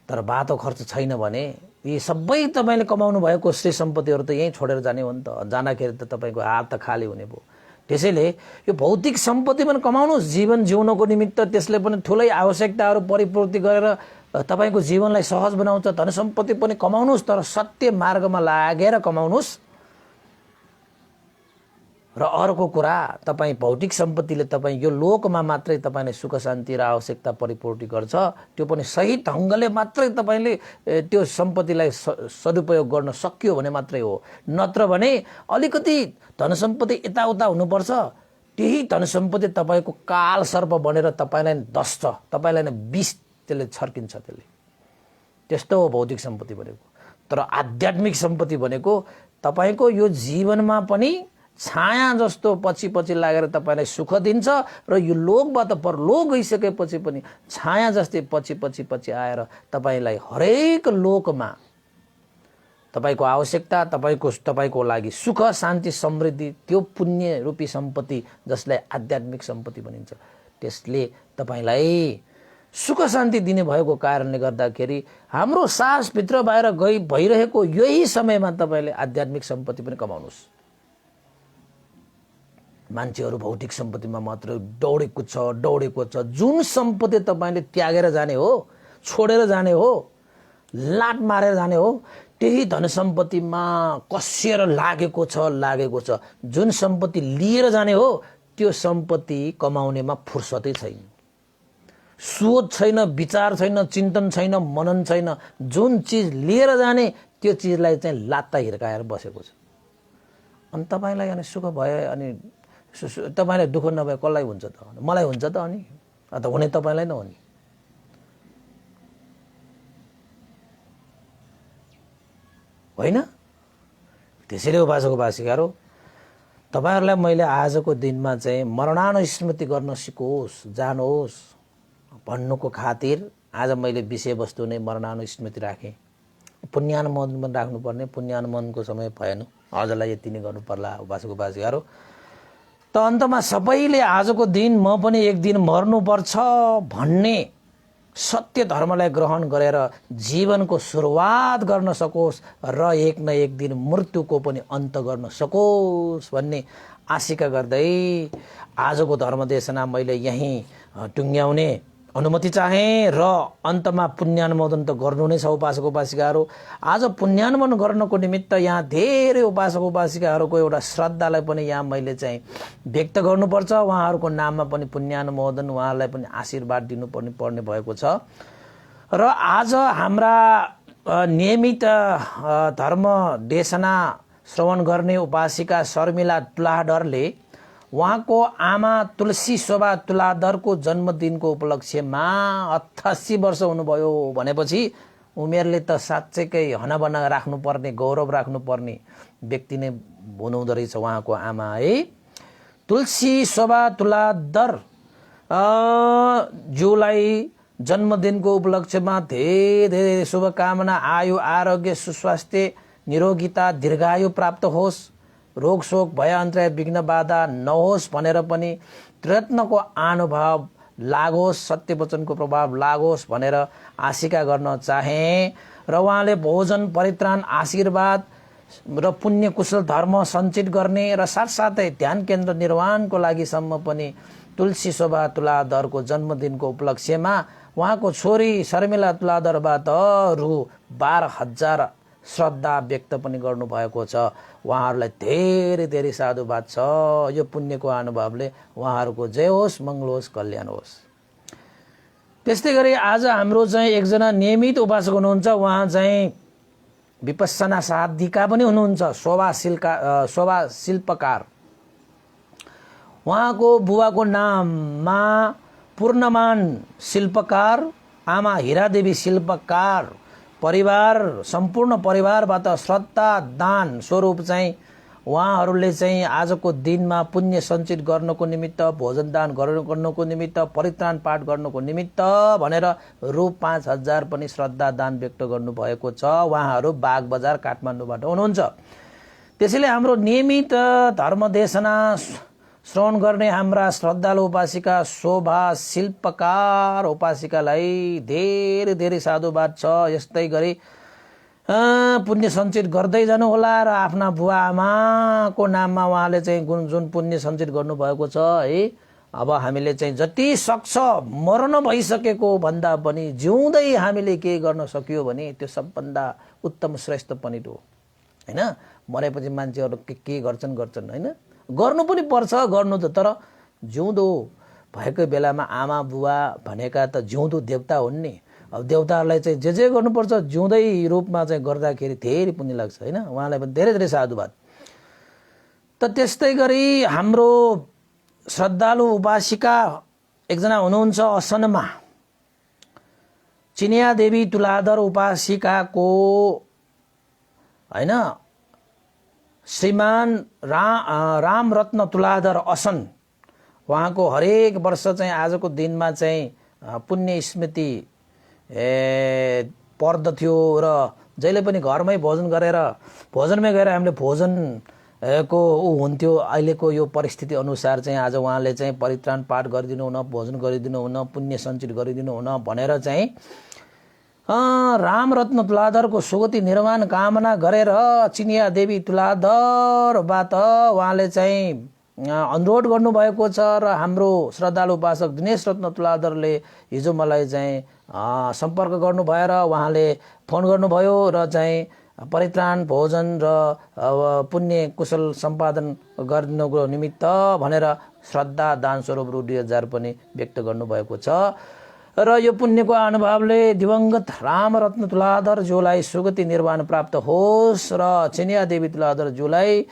तर बाटो खर्च छैन भने यी सबै तपाईँले कमाउनु भएको श्री सम्पत्तिहरू त यहीँ छोडेर जाने हो नि त। जाँदाखेरि त तपाईँको हात त खाली हुने भयो। त्यसैले यो भौतिक सम्पत्ति पनि कमाउनुहोस्, जीवन जिउनको निमित्त त्यसले पनि ठुलै आवश्यकताहरू परिपूर्ति गरेर तपाईँको जीवनलाई सहज बनाउँछ। धन सम्पत्ति पनि कमाउनुहोस्, तर सत्य मार्गमा लागेर कमाउनुहोस्। र अर्को कुरा, तपाईँ भौतिक सम्पत्तिले तपाईँ यो लोकमा मात्रै तपाईँले सुख शान्ति र आवश्यकता परिपूर्ति गर्छ, त्यो पनि सही ढङ्गले मात्रै तपाईँले त्यो सम्पत्तिलाई सदुपयोग गर्न सक्यो भने मात्रै हो। नत्र भने अलिकति धन सम्पत्ति यताउता हुनुपर्छ, त्यही धन सम्पत्ति तपाईँको काल सर्प बनेर तपाईँलाई दस्छ, तपाईँलाई नै विष त्यसले छर्किन्छ। त्यसले त्यस्तो हो भौतिक सम्पत्ति भनेको। तर आध्यात्मिक सम्पत्ति भनेको तपाईँको यो जीवनमा पनि छाया जस्तो पछि पछि लागेर तपाईँलाई सुख दिन्छ, र यो लोकबाट परलोक गइसकेपछि पनि छाया जस्तै पछि पछि पछि आएर तपाईँलाई हरेक लोकमा तपाईँको आवश्यकता, तपाईँको लागि सुख शान्ति समृद्धि, त्यो पुण्य रूपी सम्पत्ति जसलाई आध्यात्मिक सम्पत्ति भनिन्छ, त्यसले तपाईँलाई सुख शान्ति दिने भएको कारणले गर्दाखेरि हाम्रो सासभित्र बाहिर भइरहेको यही समयमा तपाईँले आध्यात्मिक सम्पत्ति पनि कमाउनुहोस्। मान्छेहरू भौतिक सम्पत्तिमा मात्र दौडेको छ। जुन सम्पत्ति तपाईँले त्यागेर जाने हो, छोडेर जाने हो, लात मारेर जाने हो, त्यही धन सम्पत्तिमा कसिएर लागेको छ। जुन सम्पत्ति लिएर जाने हो, त्यो सम्पत्ति कमाउनेमा फुर्सदै छैन, सोच छैन, विचार छैन, चिन्तन छैन, मनन छैन। जुन चिज लिएर जाने त्यो चिजलाई चाहिँ लात्ता हिर्काएर बसेको छ। अनि तपाईँलाई अनि सुख भयो, अनि तपाईँलाई दुःख नभए कसलाई हुन्छ त? मलाई हुन्छ त। अनि हुने तपाईँलाई न हो नि। होइन? त्यसैले उपासक उपासिकाहरू, तपाईँहरूलाई मैले आजको दिनमा चाहिँ मरणानुस्मृति गर्न सिकोस्, जानोस् भन्नुको खातिर आज मैले विषयवस्तु नै मरणानुस्मृति राखेँ। पुण्यानुमोदन पनि राख्नुपर्ने, पुण्यानुमोदनको समय भएन, अझलाई यति नै गर्नु पर्ला उपासक उपासिकाहरू। त अन्तमा सबैले आजको दिन म पनि एक दिन मर्नुपर्छ भन्ने सत्य धर्मलाई ग्रहण गरेर जीवनको सुरुवात गर्न सकोस् र एक न एक दिन मृत्युको पनि अन्त गर्न सकोस् भन्ने आशिका गर्दै आजको धर्मदेशना मैले यहीँ टुङ्ग्याउने अनुमति चाहे। र अन्तमा पुण्यानुमोदन त गर्नु नै छ उपासक उपासिकाहरू। आज पुण्यानुमोदन गर्नको निमित्त यहाँ धेरै उपासक उपासिकाहरूको एउटा श्रद्धालाई पनि यहाँ मैले चाहिँ व्यक्त गर्नुपर्छ। उहाँहरूको नाममा पनि पुण्यानुमोदन, उहाँहरूलाई पनि आशीर्वाद दिनुपर्ने भएको छ। र आज हाम्रा नियमित धर्म देशना श्रवण गर्ने उपासिका शर्मिला तुलाधरले उहाँको आमा तुलसी शोभा तुलाधरको जन्मदिनको उपलक्ष्यमा 88 वर्ष हुनुभयो भनेपछि उमेरले त साँच्चैकै हनाबना राख्नुपर्ने, गौरव राख्नुपर्ने व्यक्ति नै हुनुहुँदो रहेछ उहाँको आमा है। तुलसी शोभा तुलाधर ज्यूलाई जन्मदिनको उपलक्ष्यमा धेरै धेरै शुभकामना, आयु आरोग्य सुस्वास्थ्य निरोगिता दीर्घायु प्राप्त होस्, रोगशोक भय अन्तराय विघ्न बाधा नहोस् भनेर पनि प्रयत्नको अनुभव लागोस्, सत्य वचनको प्रभाव लागोस् भनेर आशिका गर्न चाहे र उहाँले भोजन, परित्राण, आशीर्वाद र पुण्य कुशल धर्म सञ्चित गर्ने र साथसाथै ध्यान केन्द्र निर्माणको लागिसम्म पनि तुलसी शोभा तुलाधरको जन्मदिनको उपलक्ष्यमा उहाँको छोरी शर्मिला तुलाधरबाट रु 12,000 श्रद्धा व्यक्त पनि गर्नुभएको छ। उहाँहरूलाई धेरै धेरै साधुवाद छ। यो पुण्यको अनुभवले उहाँहरूको जय होस्, मङ्गल होस्, कल्याण होस्। त्यस्तै गरी आज हाम्रो चाहिँ एकजना नियमित उपासक हुनुहुन्छ। उहाँ चाहिँ विपස්සना साधिका पनि हुनुहुन्छ, शोभा शिल्पकार। उहाँको बुवाको नाममा पूर्णमान शिल्पकार, आमा हिरादेवी शिल्पकार, परिवार सम्पूर्ण परिवारबाट श्रद्धा दान स्वरूप चाहिँ उहाँहरूले चाहिँ आजको दिनमा पुण्य सञ्चित गर्नको निमित्त, भोजन दान गर्नको निमित्त, परित्राण पाठ गर्नको निमित्त भनेर रु 5,000 पनि श्रद्धा दान व्यक्त गर्नुभएको छ। उहाँहरू बागबजार काठमाडौँबाट हुनुहुन्छ। त्यसैले हाम्रो नियमित धर्मदेशना श्रवण गर्ने हाम्रा श्रद्धालु उपासिका शोभा शिल्पकार उपासिकालाई धेरै धेरै साधुवाद छ। यस्तै गरी पुण्य सञ्चित गर्दै जानुहोला र आफ्ना बुवा आमाको नाममा उहाँले चाहिँ जुन पुण्य सञ्चित गर्नुभएको छ है, अब हामीले चाहिँ जति सक्छ मर्न भइसकेको भन्दा पनि जिउँदै हामीले के गर्न सकियो भने त्यो सबभन्दा उत्तम श्रेष्ठ पनि हो हैन। मरेपछि मान्छेहरू के गर्छन् हैन, गर्नु पनि पर्छ, गर्नु त, तर जिउँदो भएको बेलामा आमा बुवा भनेका त जिउँदो देवता हुन् नि। अब देवताहरूलाई चाहिँ जे गर्नुपर्छ जिउँदै रूपमा चाहिँ गर्दाखेरि धेरै पुण्य लाग्छ हैन। उहाँलाई पनि धेरै धेरै साधुवाद। त त्यस्तै गरी हाम्रो श्रद्धालु उपासिका एकजना हुनुहुन्छ असनमा, चिनिया देवी तुलाधर उपासिकाको हैन श्रीमान रामरत्न तुलाधर असन। उहाँको हरेक वर्ष चाहिँ आजको दिनमा चाहिँ पुण्य स्मृति पर्दथ्यो र जहिले पनि घरमै भोजन गरेर भोजनमै गएर हामीले भोजन को हुन्थ्यो। अहिलेको यो परिस्थिति अनुसार चाहिँ आज उहाँले चाहिँ परित्राण पाठ गरिदिनु हुन, भोजन गरिदिनु हुन, पुण्य सञ्चित गरिदिनु हुन भनेर चाहिँ रामरत्न तुलाधरको सुगति निर्माण कामना गरेर चिनिया देवी तुलाधरबाट उहाँले चाहिँ अनुरोध गर्नुभएको छ र हाम्रो श्रद्धालु उपासक दिनेश रत्न तुलाधरले हिजो मलाई चाहिँ सम्पर्क गर्नुभयो र उहाँले फोन गर्नुभयो र चाहिँ परित्राण भोजन र पुण्य कुशल सम्पादन गर्नको निमित्त भनेर श्रद्धा दान स्वरूप रु 2,000 पनि व्यक्त गर्नुभएको छ। र यो पुण्यको अनुभवले दिवंगत रामरत्न तुलाधर ज्यूलाई सुगति निर्वाण प्राप्त होस् र चिनिया देवी तुलाधर ज्यूलाई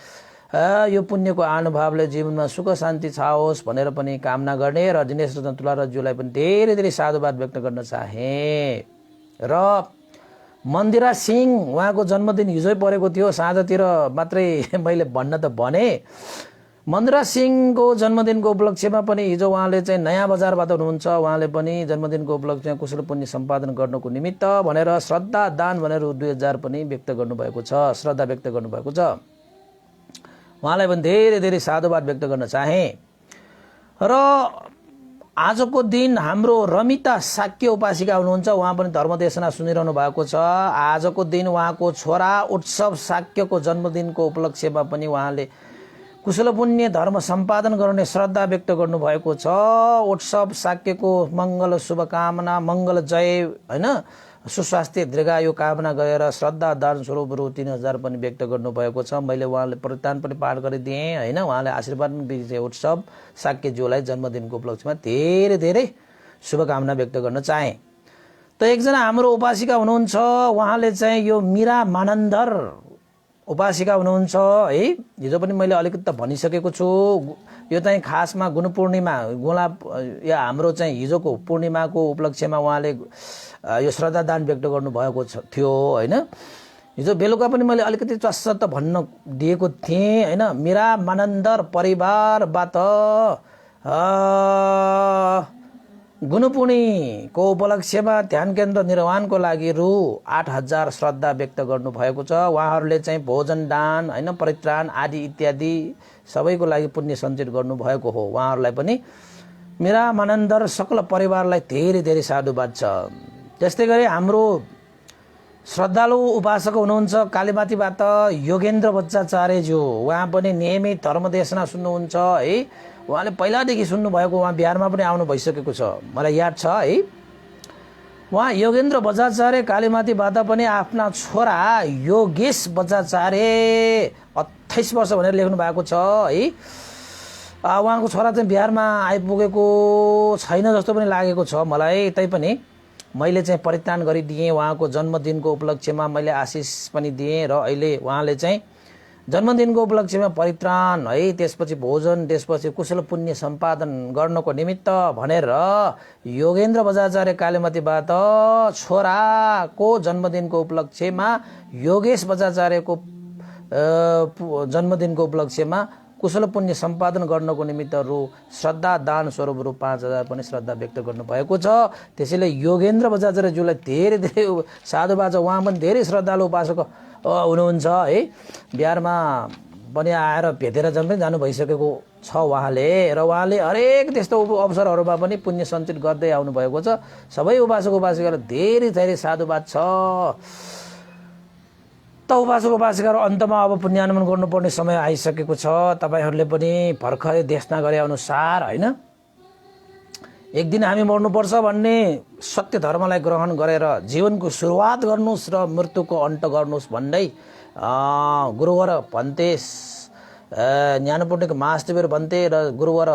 यो पुण्यको अनुभवले जीवनमा सुख शान्ति छाओस् भनेर पनि कामना गर्ने र दिनेश रत्न तुलाधर ज्यूलाई पनि धेरै धेरै साधुवाद व्यक्त गर्न चाहे। र मन्दिरा सिंह, उहाँको जन्मदिन हिजै परेको थियो, साँझतिर मात्रै मैले भन्न त भने। मन्दिरा सिंहको जन्मदिनको उपलक्ष्यमा पनि हिजो उहाँले चाहिँ नयाँ बजारबाट हुनुहुन्छ। उहाँले पनि जन्मदिनको उपलक्ष्यमा कुशल पुण्य सम्पादन गर्नको निमित्त भनेर श्रद्धा दान भनेर 2,000 पनि व्यक्त गर्नुभएको छ, श्रद्धा व्यक्त गर्नुभएको छ। उहाँलाई पनि धेरै धेरै साधुवाद व्यक्त गर्न चाहे। र आजको दिन हाम्रो रमिता शाक्य उपासिका हुनुहुन्छ। उहाँ पनि धर्मदेशना सुनिरहनु भएको छ। आजको दिन उहाँको छोरा उत्सव शाक्यको जन्मदिनको उपलक्ष्यमा पनि उहाँले कुशल पुण्य धर्म सम्पादन गर्ने श्रद्धा व्यक्त गर्नुभएको छ। उत्सव शाक्यको मङ्गल शुभकामना, मङ्गल जय हैन, सुस्वास्थ्य दीर्घायु कामना गरेर श्रद्धा दान स्वरूप रु 3,000 पनि व्यक्त गर्नुभएको छ। मैले उहाँले परित्राण पनि पाठ गरिदिएँ हैन। उहाँले आशीर्वाद पनि दिए। उत्सव शाक्य ज्यूलाई जन्मदिनको उपलक्ष्यमा धेरै धेरै शुभकामना व्यक्त गर्न चाहे। त एकजना हाम्रो उपासिका हुनुहुन्छ, उहाँले चाहिँ यो मीरा मानन्दर उपासिका हुनुहुन्छ है। हिजो पनि मैले अलिकति त भनिसकेको छु। यो चाहिँ खासमा गुण पूर्णिमा या हाम्रो चाहिँ हिजोको पूर्णिमाको उपलक्ष्यमा उहाँले यो श्रद्धा दान व्यक्त गर्नुभएको थियो हैन। हिजो बेलुका पनि मैले अलिकति चस्स त भन्न दिएको थिएँ हैन। मीरा मानन्दर परिवारबाट गुणपूर्णिको उपलक्ष्यमा ध्यान केन्द्र निर्माणको लागि रु 8,000 श्रद्धा व्यक्त गर्नुभएको छ। उहाँहरूले चाहिँ भोजन दान हैन, परित्राण आदि इत्यादि सबैको लागि पुण्य सञ्चित गर्नुभएको हो। उहाँहरूलाई पनि मेरा मानन्दर सकल परिवारलाई धेरै धेरै साधुवाद छ। त्यस्तै गरी हाम्रो श्रद्धालु उपासक हुनुहुन्छ कालीमाटीबाट योगेन्द्र बच्चाचार्यज्यू, उहाँ पनि नियमित धर्मदेशना सुन्नुहुन्छ है। उहाँले पहिलादेखि सुन्नुभएको, उहाँ बिहारमा पनि आउनु भइसकेको छ, मलाई याद छ है। उहाँ योगेन्द्र बच्चाचार्य कालीमाटीबाट पनि आफ्ना छोरा योगेश बच्चाचार्य 28 वर्ष भनेर लेख्नु भएको छ है। उहाँको छोरा चाहिँ बिहारमा आइपुगेको छैन जस्तो पनि लागेको छ मलाई। तैपनि मैले चाहिँ परित्राण गरिदिएँ, उहाँको जन्मदिनको उपलक्ष्यमा मैले आशिष पनि दिएँ र अहिले उहाँले चाहिँ जन्मदिनको उपलक्ष्यमा परित्राण है, त्यसपछि भोजन, त्यसपछि कुशल पुण्य सम्पादन गर्नको निमित्त भनेर योगेन्द्र बच्चाचार्य कालीमाटीबाट छोराको जन्मदिनको उपलक्ष्यमा योगेश बच्चाचार्यको जन्मदिनको उपलक्ष्यमा कुशल पुण्य सम्पादन गर्नको निमित्त श्रद्धा दान स्वरूप रु 5000 पनि श्रद्धा व्यक्त गर्नुभएको छ। त्यसैले योगेन्द्र बच्चाचार्यज्यूलाई धेरै धेरै साधुवाद छ। उहाँ पनि धेरै श्रद्धालु उपासक हुनुहुन्छ है। बिहारमा पनि आएर भेटेर पनि जानु भइसकेको छ उहाँले, र उहाँले हरेक त्यस्तो अवसरहरूमा पनि पुण्य सञ्चित गर्दै आउनुभएको छ। सबै उपासक उपासिकालाई धेरै धेरै साधुवाद छ। त उपासक उपासिकाहरू अन्तमा अब पुण्यानुमान गर्नुपर्ने समय आइसकेको छ। तपाईहरूले पनि भर्खरै देशना गरे अनुसार होइन, एक दिन हामी मर्नुपर्छ भन्ने सत्य धर्मलाई ग्रहण गरेर जीवनको सुरुवात गर्नुहोस् र मृत्युको अन्त गर्नुहोस् भन्दै गुरुवर भन्ते ज्ञानपूर्णिक महादेव भन्ते र गुरुवर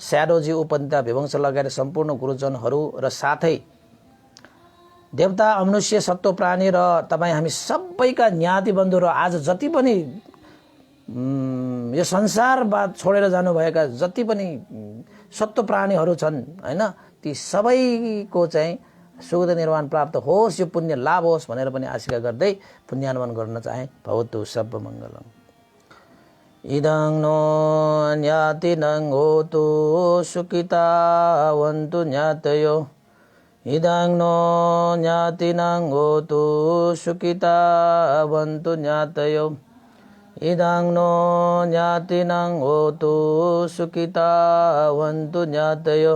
स्याडोजी उपन्ता विवंश लगायत सम्पूर्ण गुरुजनहरू र साथै देवता मनुष्य सत्व प्राणी र तपाईँ हामी सबैका ज्ञाति बन्धुहरू आज जति पनि यो संसारबाट छोडेर जानुभएका जति पनि सत्व प्राणीहरू छन् होइन, ती सबैको चाहिँ सुख निर्वाण प्राप्त होस्, यो पुण्य लाभ होस् भनेर पनि आशिका गर्दै पुण्यानुमान गर्न चाहे। भवतु सब मङ्गलम्। इदं नो ज्ञातिनं होतु सुखितावन्तु ज्ञातयो। इदं नो ज्ञातिनं होतु सुखितावन्तु ज्ञातयो। इदं नो ज्ञातिनं होतु सुखितावन्तु ज्ञातयो।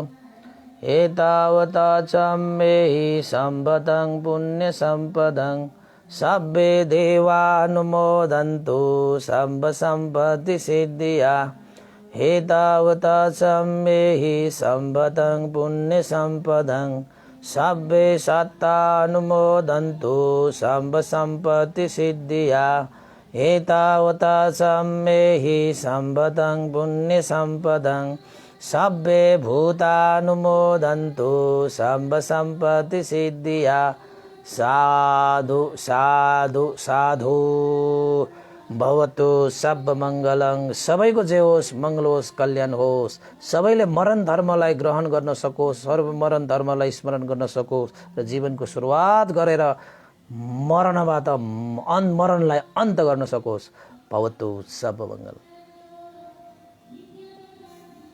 एतावता च मे सम्पदं पुण्यसम्पदं सब्बे देवानुमोदन्तु सम्प सम्पत्ति सिद्धिया। एतावता च मे सम्पदं पुण्यसम्पदं सब्बे सत्तानुमोदन्तु सम्प सम्पत्ति सिद्धिया। एतावता च मे सम्पदं पुण्यसम्पदं सब्बे भूतानुमोदन्तु सम्प सम्पत्ति सिद्धिया। साधु साधु साधु भवतु सब मङ्गलं। सबैको जय होस्, मङ्गल होस्, कल्याण होस्। सबैले मरण धर्मलाई ग्रहण गर्न सकोस्, सर्व मरण धर्मलाई स्मरण गर्न सकोस् र जीवनको सुरुवात गरेर मरणबाट मरणलाई अन्त गर्न सकोस्। भवतु सब मङ्गल।